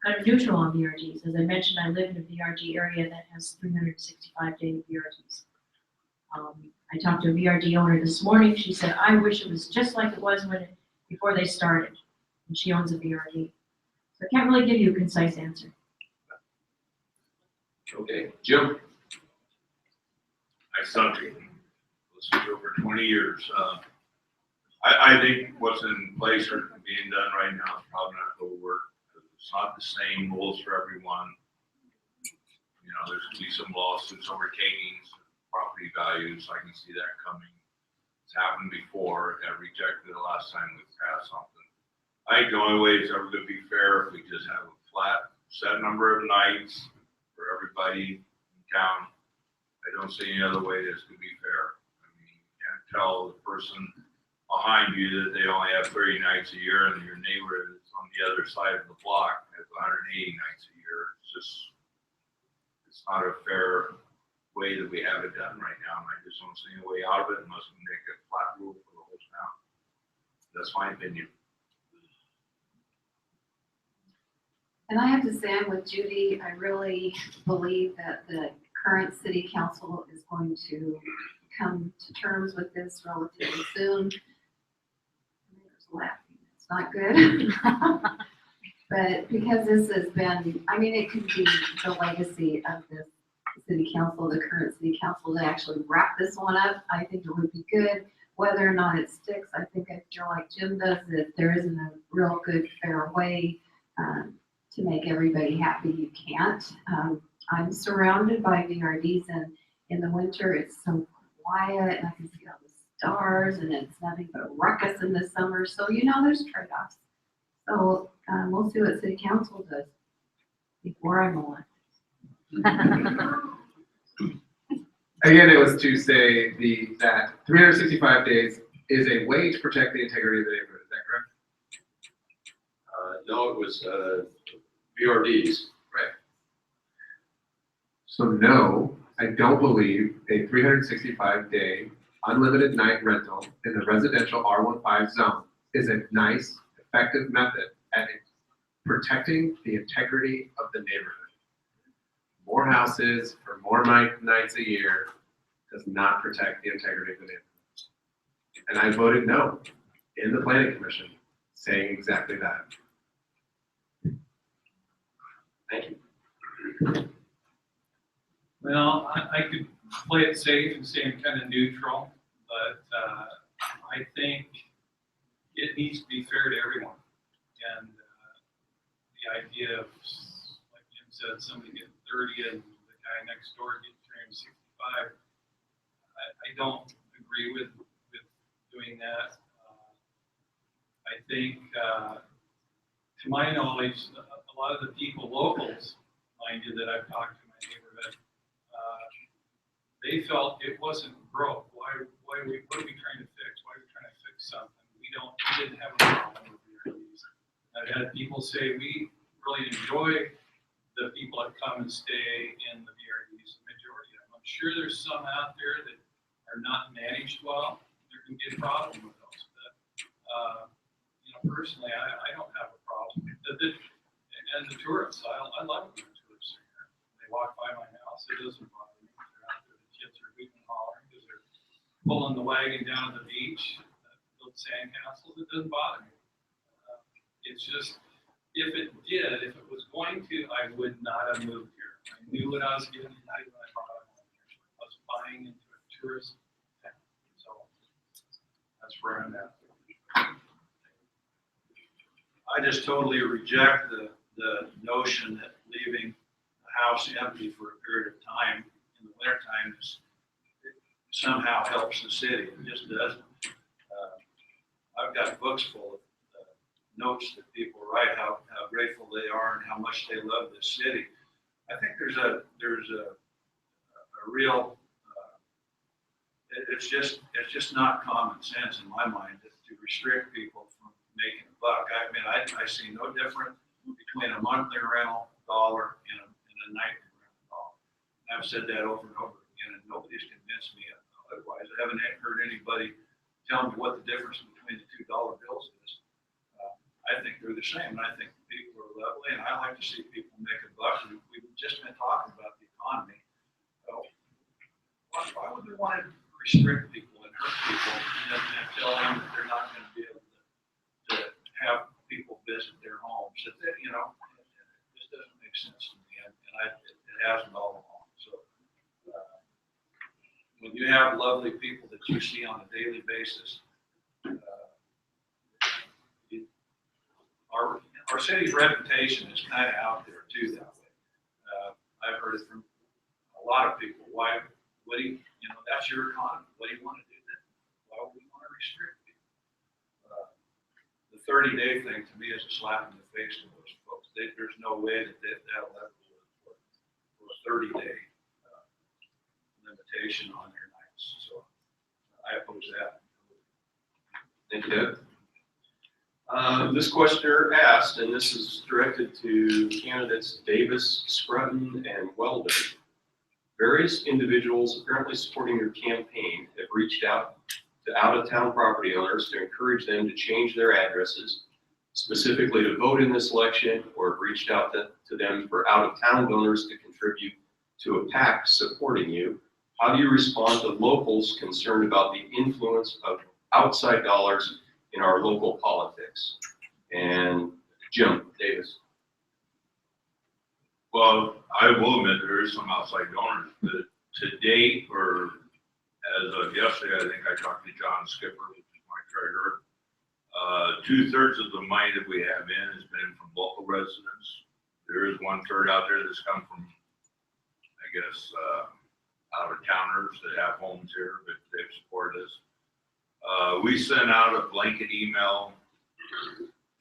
kind of neutral on VRGs. As I mentioned, I live in a VRG area that has 365-day VRGs. I talked to a VRG owner this morning. She said, I wish it was just like it was before they started. And she owns a VRG. So I can't really give you a concise answer. Okay, Jim. I subject this is over 20 years. I think what's in place or being done right now is probably not going to work. It's not the same rules for everyone. You know, there's going to be some lawsuits over takings, property values. I can see that coming. It's happened before. It got rejected the last time we passed something. I think the only way it's ever going to be fair if we just have a flat set number of nights for everybody in town. I don't see any other way that's going to be fair. I mean, you can't tell the person behind you that they only have 30 nights a year and your neighbor that's on the other side of the block has 180 nights a year. It's not a fair way that we have it done right now. And I just don't see a way out of it unless we make a flat rule for the whole town. That's my opinion. And I have to say, I'm with Judy. I really believe that the current city council is going to come to terms with this relatively soon. There's laughing. It's not good. But because this has been, I mean, it could be the legacy of this city council, the current city council, to actually wrap this one up. I think it would be good. whether or not it sticks, I think I feel like Jim does, that there isn't a real good, fair way to make everybody happy. You can't. I'm surrounded by VRDs, and in the winter it's so quiet, and I can see all the stars, and it's nothing but a ruckus in the summer. So, there's trade-offs. So we'll see what city council does before I'm elected. Again, it was to say that 365 days is a way to protect the integrity of the neighborhood. Is that correct? No, it was VRDs. Right. So no, I don't believe a 365-day unlimited night rental in the residential R15 zone is a nice, effective method at protecting the integrity of the neighborhood. More houses for more nights a year does not protect the integrity of the neighborhood. And I voted no in the planning commission, saying exactly that. Thank you. Well, I could play it safe and say I'm kind of neutral, but I think it needs to be fair to everyone. And the idea of, like Jim said, somebody getting 30 and the guy next door getting 365, I don't agree with doing that. I think, to my knowledge, a lot of the people, locals, mind you, that I've talked to in my neighborhood, they felt it wasn't broke. What are we trying to fix? Why are we trying to fix something? We didn't have a problem with VRDs. I've had people say, we really enjoy the people that come and stay in the VRDs, the majority of them. I'm sure there's some out there that are not managed well. There can be a problem with those. But, personally, I don't have a problem. And the tourists, I love when the tourists are here. They walk by my house, it doesn't bother me. They're out there, the kids are hooting and hollering because they're pulling the wagon down to the beach, build sand castles. It doesn't bother me. It's just, if it was going to, I would not have moved here. I knew what I was getting into when I bought a home here. I was buying into a tourist town. So that's where I'm at. I just totally reject the notion that leaving the house empty for a period of time in the wintertime somehow helps the city. It just doesn't. I've got books full of notes that people write how grateful they are and how much they love this city. I think there's a real it's just not common sense in my mind to restrict people from making a buck. I mean, I see no difference between a monthly rental dollar and a nightly rental dollar. I've said that over and over again, and nobody's convinced me otherwise. I haven't heard anybody tell me what the difference between the $2 bills is. I think they're the same, and I think people are lovely, and I like to see people make a buck. We've just been talking about the economy. So why would we want to restrict people and hurt people and tell them that they're not going to be able to have people visit their homes? It just doesn't make sense to me, and it hasn't all along. So when you have lovely people that you see on a daily basis, our city's reputation is kind of out there too that way. I've heard it from a lot of people. That's your economy. What do you want to do then? Why would we want to restrict people? The 30-day thing to me is a slap in the face to those folks. There's no way that'll ever work for a 30-day limitation on their nights. So I oppose that. Thank you. This questioner asked, and this is directed to candidates Davis, Scrutton, and Weldon. Various individuals apparently supporting your campaign have reached out to out-of-town property owners to encourage them to change their addresses, specifically to vote in this election, or have reached out to them for out-of-town donors to contribute to a PAC supporting you. How do you respond to locals concerned about the influence of outside dollars in our local politics? And Jim Davis. Well, I will admit there is some outside donors, but to date, or as of yesterday, yesterday, I think I talked to John Skipper, which is my treasurer. 2/3 of the money that we have in has been from local residents. There is 1/3 out there that's come from, I guess, out of towners that have homes here, but they've supported us. We sent out a blanket email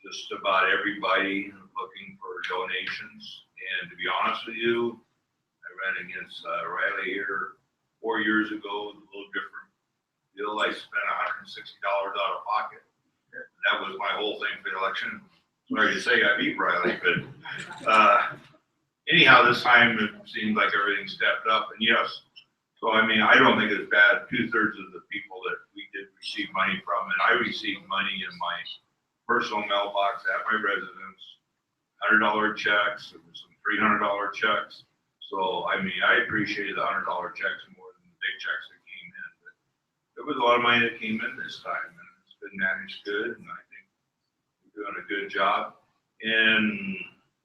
just about everybody looking for donations. And to be honest with you, I ran against Riley here 4 years ago, it was a little different deal. I spent $160 out of pocket. That was my whole thing for the election. Sorry to say I beat Riley, but anyhow, this time it seemed like everything stepped up. And yes, so I mean, I don't think it's bad. 2/3 of the people that we did receive money from, and I received money in my personal mailbox at my residence, $100 checks, there was some $300 checks. So, I mean, I appreciated the $100 checks more than the big checks that came in. But there was a lot of money that came in this time, and it's been managed good, and I think we're doing a good job. And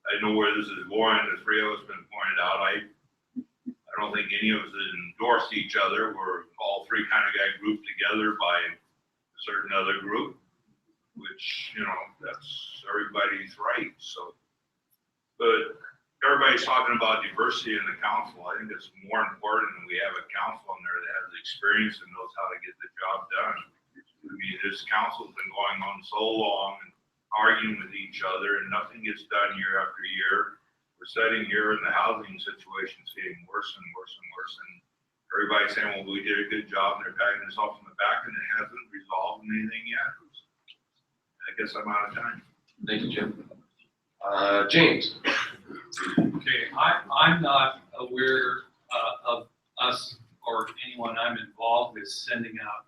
I know where this is going, the three of us been pointed out. I don't think any of us endorsed each other. We're all three kind of got grouped together by a certain other group, which, you know, that's everybody's right. So, but everybody's talking about diversity in the council. I think it's more important that we have a council in there that has experience and knows how to get the job done. I mean, this council's been going on so long and arguing with each other, and nothing gets done year after year. We're sitting here and the housing situation's getting worse and worse and worse, and everybody's saying, well, we did a good job, and they're patting themselves on the back, and it hasn't resolved anything yet. I guess I'm out of time. Thank you, Jim. James? Okay, I'm not aware of us or anyone I'm involved with sending out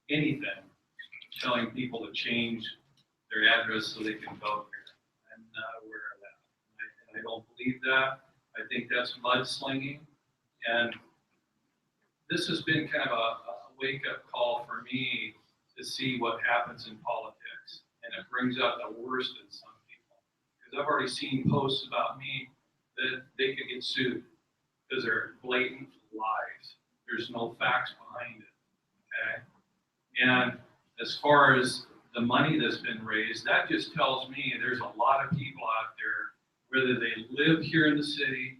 anything, telling people to change their address so they can vote here. I'm not aware of that. I don't believe that. I think that's mudslinging. And this has been kind of a wake-up call for me to see what happens in politics. And it brings out the worst in some people. Because I've already seen posts about me that they could get sued because they're blatant lies. There's no facts behind it, okay? And as far as the money that's been raised, that just tells me there's a lot of people out there, whether they live here in the city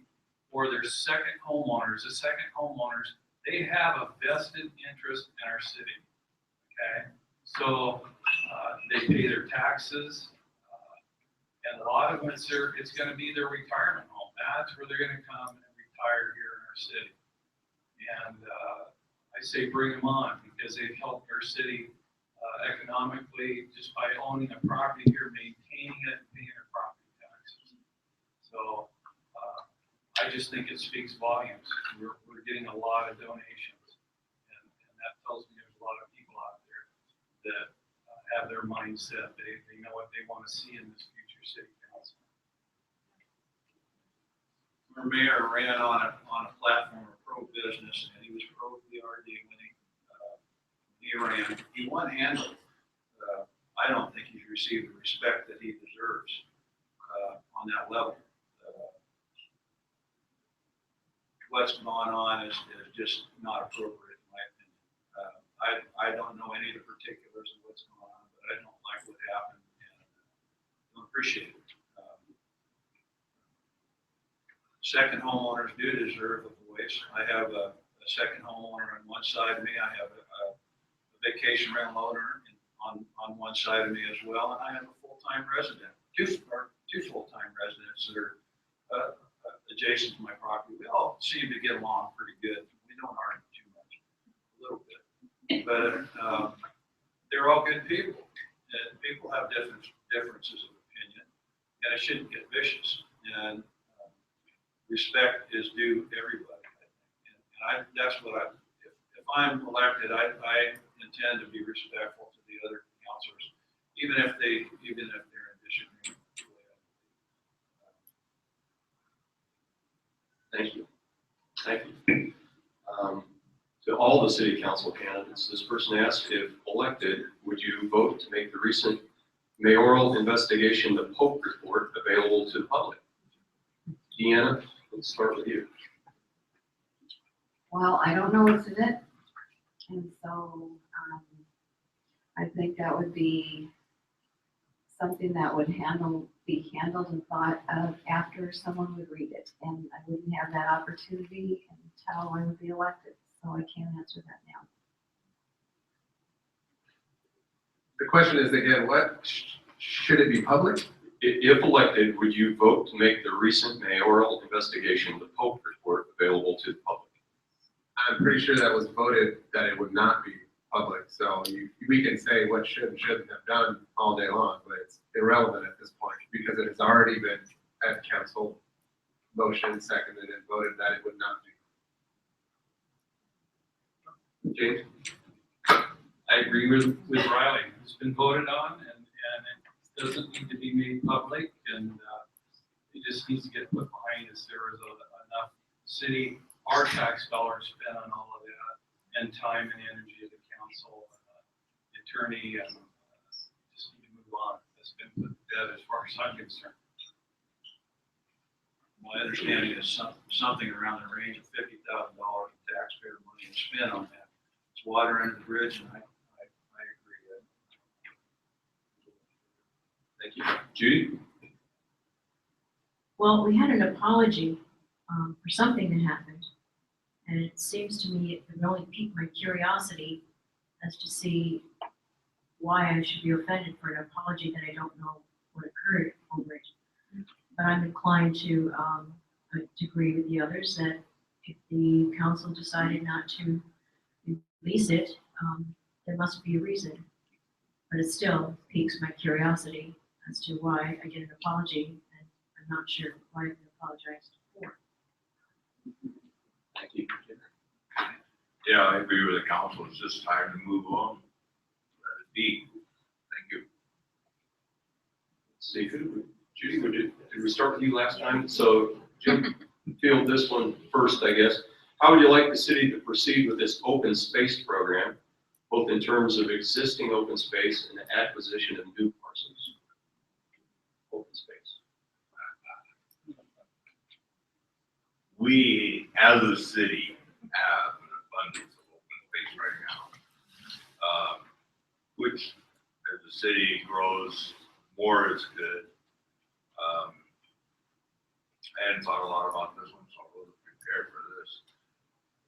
or they're second homeowners. The second homeowners, they have a vested interest in our city, okay? So they pay their taxes, and a lot of them, it's gonna be their retirement home. That's where they're gonna come and retire here in our city. And I say bring them on, because they've helped our city economically just by owning a property here, maintaining it, and paying their property taxes. So I just think it speaks volumes. We're getting a lot of donations, and that tells me there's a lot of people out there that have their mindset. They know what they want to see in this future city council. Our mayor ran on a platform of pro-business, and he was pro-BRD when he ran. He won handily. I don't think he's received the respect that he deserves on that level. What's going on is just not appropriate, in my opinion. I don't know any of the particulars of what's going on, but I don't like what happened, and I don't appreciate it. Second homeowners do deserve a voice. I have a second homeowner on one side of me. I have a vacation rental owner on one side of me as well, and I have a full-time resident, two full-time residents that are adjacent to my property. We all seem to get along pretty good. We don't argue too much, a little bit, but they're all good people. And people have differences of opinion, and it shouldn't get vicious. And respect is due everybody, I think. And that's what if I'm elected, I intend to be respectful to the other councilors, even if they're in disagreement. Thank you. Thank you. To all the city council candidates, this person asked, if elected, would you vote to make the recent mayoral investigation, the Pope report, available to the public? Deanna, let's start with you. Well, I don't know what's in it. And so, I think that would be something that would be handled and thought of after someone would read it. And I wouldn't have that opportunity until I would be elected, so I can't answer that now. The question is again, should it be public? If elected, would you vote to make the recent mayoral investigation, the Pope report, available to the public? I'm pretty sure that was voted that it would not be public, so we can say what should and shouldn't have done all day long, but it's irrelevant at this point because it has already been at council motion, seconded and voted that it would not be. James? I agree with Riley. It's been voted on and it doesn't need to be made public and it just needs to get put behind us. There is enough city, our tax dollars spent on all of that and time and energy of the council, the attorney, and just need to move on. That's been put to bed as far as I'm concerned. My understanding is something around the range of $50,000 of taxpayer money is spent on that. It's water under the bridge, and I agree. Thank you. Judy? Well, we had an apology for something that happened. And it seems to me it would only pique my curiosity as to see why I should be offended for an apology that I don't know what occurred over it. But I'm inclined to agree with the others that if the council decided not to release it, there must be a reason. But it still piques my curiosity as to why I get an apology, and I'm not sure why I've been apologized for. Thank you. Yeah, I agree with the council. It's just time to move on. Let it be. Thank you. See, Judy, did we start with you last time? So Jim, field this one first, I guess. How would you like the city to proceed with this open space program, both in terms of existing open space and the acquisition of new parcels? Open space. We, as a city, have an abundance of open space right now. Which, as the city grows, more is good. I hadn't thought a lot about this one, so I wasn't prepared for this.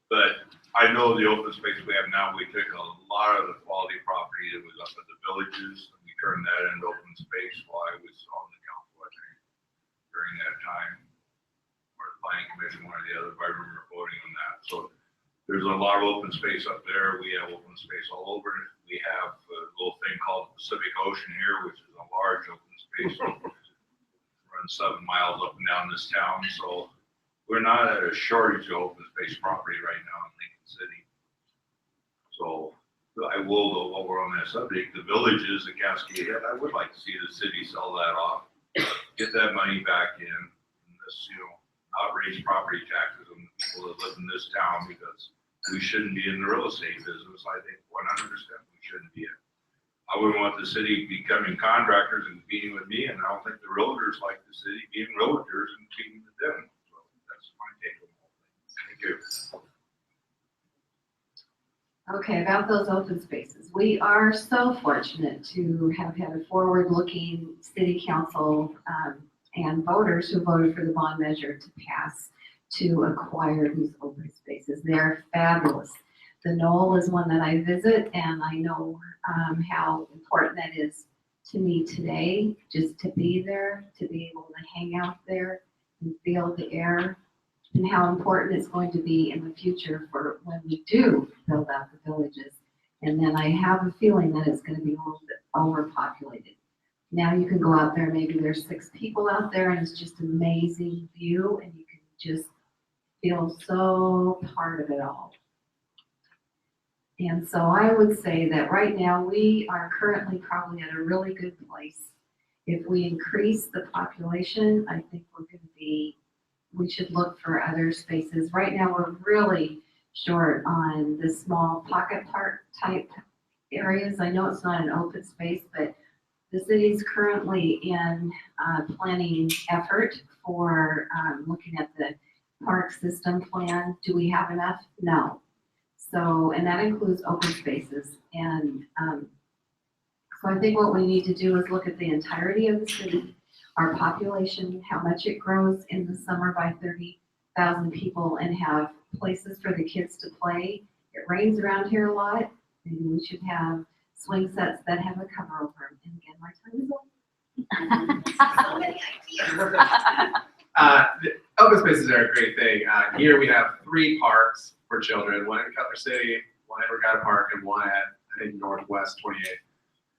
But I know the open space we have now, we took a lot of the quality property that was up at the villages, and we turned that into open space while I was on the council, I think, during that time. Planning commission, one or the other, if I remember voting on that. So there's a lot of open space up there. We have open space all over. We have a little thing called the Pacific Ocean here, which is a large open space. Runs 7 miles up and down this town. So we're not at a shortage of open space property right now in Lincoln City. So I will, though, while we're on that subject, the villages, the Cascade Head, I would like to see the city sell that off, get that money back in, and this, not raise property taxes on the people that live in this town, because we shouldn't be in the real estate business. I think 100% we shouldn't be in. I wouldn't want the city becoming contractors and competing with me, and I don't think the realtors like the city being realtors and competing with them. So that's my take on all things. Thank you. Okay, about those open spaces. We are so fortunate to have had a forward-looking city council and voters who voted for the bond measure to pass to acquire these open spaces. They're fabulous. The Knoll is one that I visit, and I know how important that is to me today, just to be there, to be able to hang out there and feel the air, and how important it's going to be in the future for when we do build out the villages. And then I have a feeling that it's going to be a little bit overpopulated. Now you can go out there, maybe there's 6 people out there, and it's just an amazing view, and you can just feel so part of it all. And so I would say that right now we are currently probably at a really good place. If we increase the population, I think we should look for other spaces. Right now we're really short on the small pocket park type areas. I know it's not an open space, but the city's currently in planning effort for looking at the park system plan. Do we have enough? No. So, and that includes open spaces. And so I think what we need to do is look at the entirety of the city, our population, how much it grows in the summer by 30,000 people, and have places for the kids to play. It rains around here a lot. Maybe we should have swing sets that have a cover over them. And again, my time is up. So many ideas. The open spaces are a great thing. Here we have 3 parks for children, one in Cutler City, one at Regatta Park, and one at, I think, Northwest 28.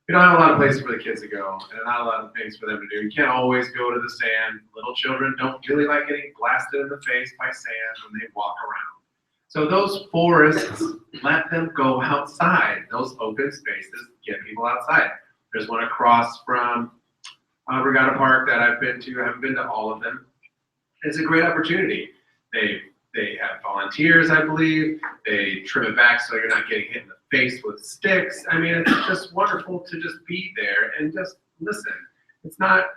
We don't have a lot of places for the kids to go, and not a lot of things for them to do. You can't always go to the sand. Little children don't really like getting blasted in the face by sand when they walk around. So those forests, let them go outside. Those open spaces get people outside. There's one across from Regatta Park that I've been to. I haven't been to all of them. It's a great opportunity. They have volunteers, I believe. They trim it back so you're not getting hit in the face with sticks. I mean, it's just wonderful to just be there and just listen. It's not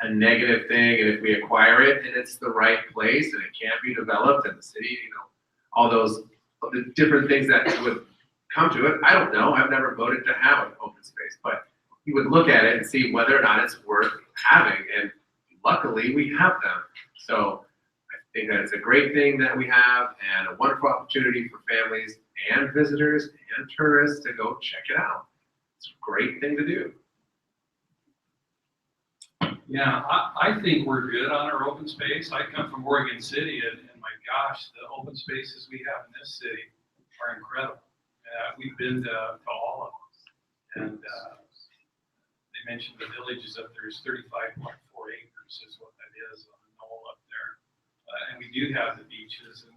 a negative thing, and if we acquire it and it's the right place and it can be developed and the city, you know, all those the different things that would come to it. I don't know. I've never voted to have an open space, but you would look at it and see whether or not it's worth having, and luckily we have them. So I think that it's a great thing that we have and a wonderful opportunity for families and visitors and tourists to go check it out. It's a great thing to do. Yeah, I think we're good on our open space. I come from Oregon City, and my gosh, the open spaces we have in this city are incredible. We've been to all of them. And they mentioned the villages up there is 35.4 acres is what that is on the knoll up there. And we do have the beaches, and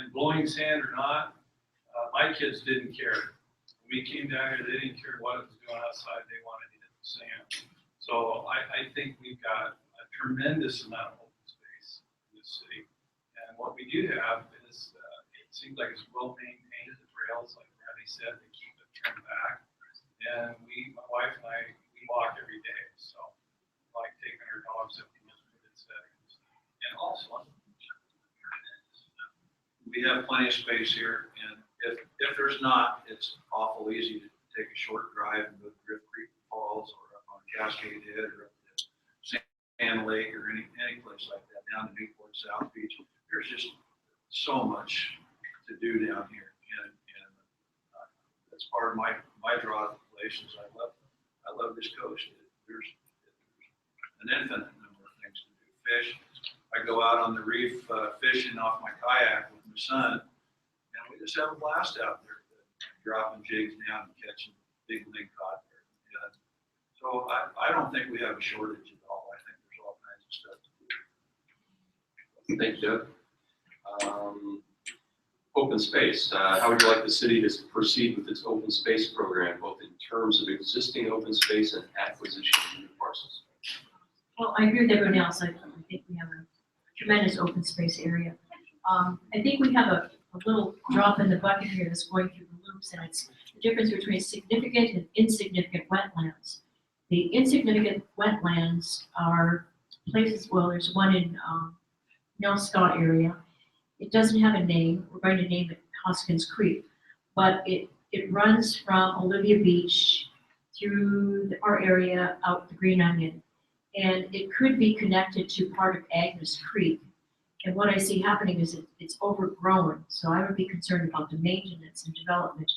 blowing sand or not, my kids didn't care. When we came down here, they didn't care what it was doing outside, they wanted to hit the sand. So I think we've got a tremendous amount of open space in this city. And what we do have is, it seems like it's well maintained, the trails, like Randy said, they keep it trimmed back. And my wife and I, we walk every day, so like taking our dogs up in good settings. And also, We have plenty of space here, and if there's not, it's awful easy to take a short drive and go to Drift Creek Falls or up on Cascade Head or up to Sand Lake or any place like that, down to Newport South Beach. There's just so much to do down here, and that's part of my draw to the place is I love this coast. There's an infinite number of things to do. Fish. I go out on the reef fishing off my kayak with my son, and we just have a blast out there, dropping jigs down and catching big cod there. And so I don't think we have a shortage at all. I think there's all kinds of stuff to do. Thank you, Doug. Open space. How would you like the city to proceed with its open space program, both in terms of existing open space and acquisition of new parcels? Well, I agree with everyone else. I think we have a tremendous open space area. I think we have a little drop in the bucket here that's going through the loops, and it's the difference between significant and insignificant wetlands. The insignificant wetlands are places, well, there's one in Nelscott area. It doesn't have a name. We're going to name it Hoskins Creek, but it runs from Olivia Beach through our area out the Green Onion, and it could be connected to part of Agnes Creek. And what I see happening is it's overgrown, so I would be concerned about the maintenance and development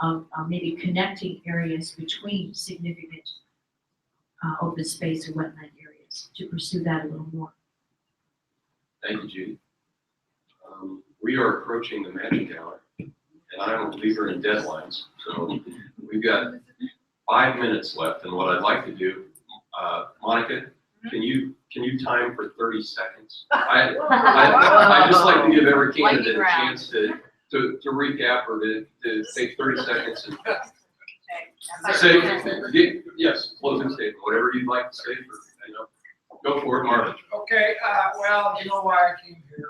of maybe connecting areas between significant open space and wetland areas to pursue that a little more. Thank you, Judy. We are approaching the magic hour, and I'm a believer in deadlines. So we've got 5 minutes left, and what I'd like to do, Monica, can you time for 30 seconds? I just like to give every candidate a chance to recap or to take 30 seconds and say, yes, closing statement, whatever you'd like to say, go for it, Marvin. Okay, well, you know why I came here.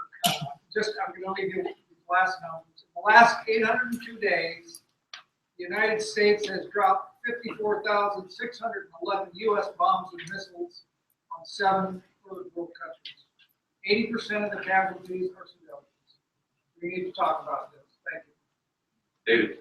I'm going to leave you with the last numbers. In the last 802 days, the United States has dropped 54,611 U.S. bombs and missiles on 7 third world countries. 80% of the casualties are civilians. We need to talk about this. David?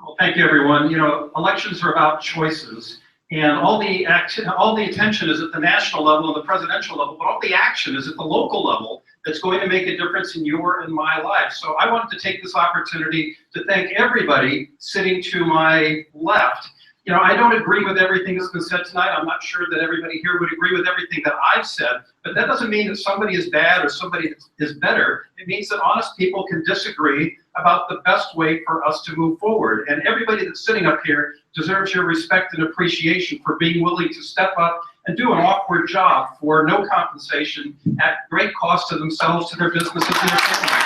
Well, thank you, everyone. You know, elections are about choices, and all the attention is at the national level and the presidential level, but all the action is at the local level that's going to make a difference in your and my life. So I wanted to take this opportunity to thank everybody sitting to my left. You know, I don't agree with everything that's been said tonight. I'm not sure that everybody here would agree with everything that I've said, but that doesn't mean that somebody is bad or somebody is better. It means that honest people can disagree about the best way for us to move forward. And everybody that's sitting up here deserves your respect and appreciation for being willing to step up and do an awkward job for no compensation at great cost to themselves, to their businesses, and their families.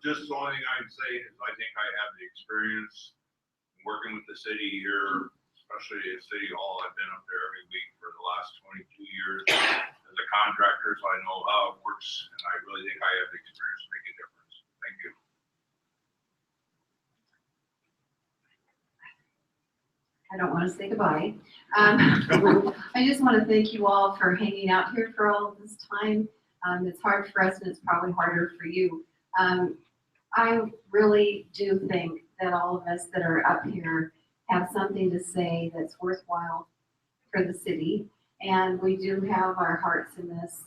Just the only thing I'd say is I think I have the experience working with the city here, especially at City Hall. I've been up there every week for the last 22 years as a contractor, so I know how it works, and I really think I have the experience to make a difference. Thank you. I don't want to say goodbye. I just want to thank you all for hanging out here for all of this time. It's hard for us, and it's probably harder for you. I really do think that all of us that are up here have something to say that's worthwhile for the city, and we do have our hearts in this.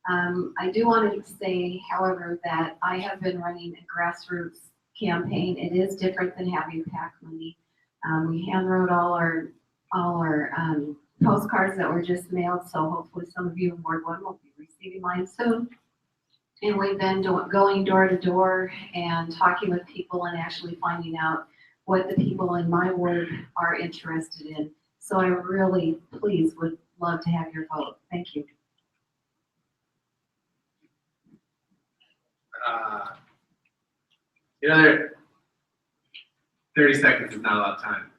I do want to say, however, that I have been running a grassroots campaign. It is different than having PAC money. We hand wrote all our postcards that were just mailed, so hopefully some of you in Ward 1 will be receiving mine soon. And we've been going door to door and talking with people and actually finding out what the people in my ward are interested in. So I really, please, would love to have your vote. Thank you. You know, 30 seconds is not a lot of time.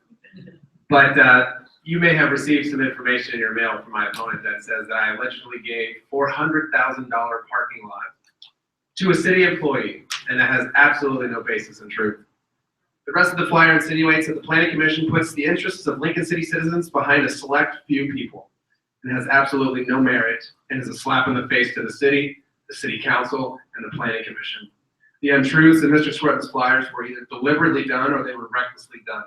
But you may have received some information in your mail from my opponent that says that I allegedly gave $400,000 parking lot to a city employee, and that has absolutely no basis in truth. The rest of the flyer insinuates that the Planning Commission puts the interests of Lincoln City citizens behind a select few people. It has absolutely no merit and is a slap in the face to the city council, and the Planning Commission. The untruths in Mr. Scrutton's flyers were either deliberately done or they were recklessly done.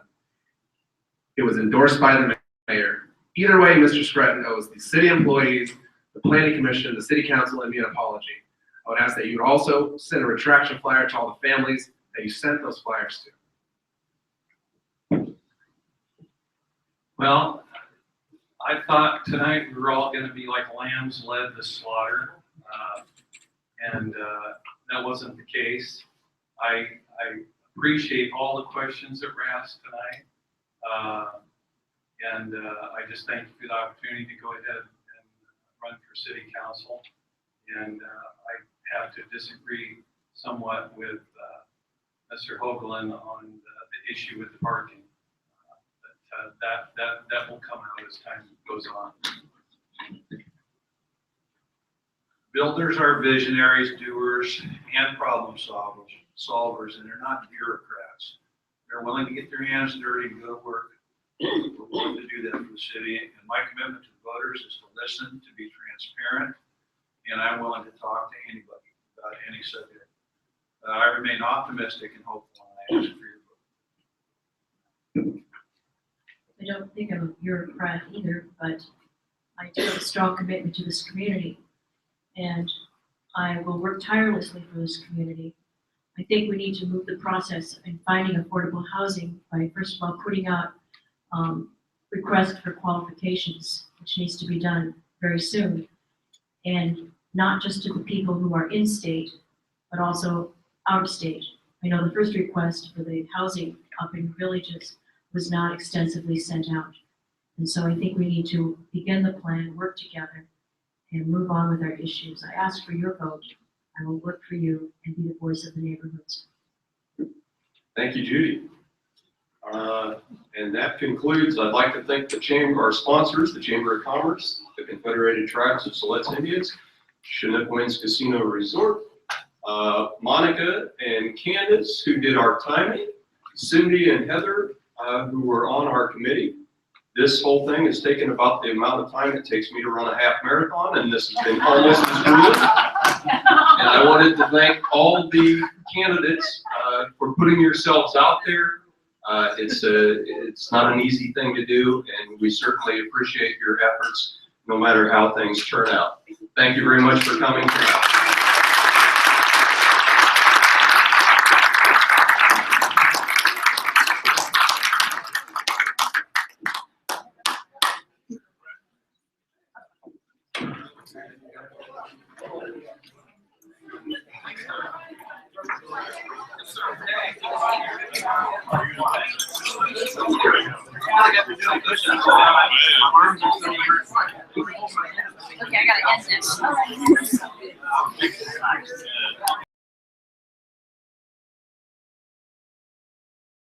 It was endorsed by the mayor. Either way, Mr. Scrutton owes the city employees, the Planning Commission, the city council, and me an apology. I would ask that you would also send a retraction flyer to all the families that you sent those flyers to. Well, I thought tonight we were all gonna be like lambs led to slaughter, and that wasn't the case. I appreciate all the questions that were asked tonight, and I just thank you for the opportunity to go ahead and run for city council. And I have to disagree somewhat with Mr. Hoagland on the issue with the parking. That will come out as time goes on. Builders are visionaries, doers, and problem solvers, and they're not bureaucrats. They're willing to get their hands dirty and go to work. We're willing to do that for the city, and my commitment to the voters is to listen, to be transparent, and I'm willing to talk to anybody about any subject. I remain optimistic and hopeful, and I ask for your vote. I don't think I'm a bureaucrat either, but I do have a strong commitment to this community, and I will work tirelessly for this community. I think we need to move the process in finding affordable housing by, first of all, putting out requests for qualifications, which needs to be done very soon, and not just to the people who are in state, but also out of state. I know the first request for the housing up in villages was not extensively sent out. And so I think we need to begin the plan, work together, and move on with our issues. I ask for your vote. I will work for you and be the voice of the neighborhoods. Thank you, Judy. And that concludes, I'd like to thank the chamber, our sponsors, the Chamber of Commerce, the Confederated Tribes of Siletz Indians, Chinook Winds Casino Resort, Monica and Candace, who did our timing, Cindy and Heather, who were on our committee, This whole thing has taken about the amount of time it takes me to run a half marathon, and this has been almost as grueling. And I wanted to thank all the candidates for putting yourselves out there. It's not an easy thing to do, and we certainly appreciate your efforts, no matter how things turn out. Thank you very much for coming tonight. Okay, I gotta end this.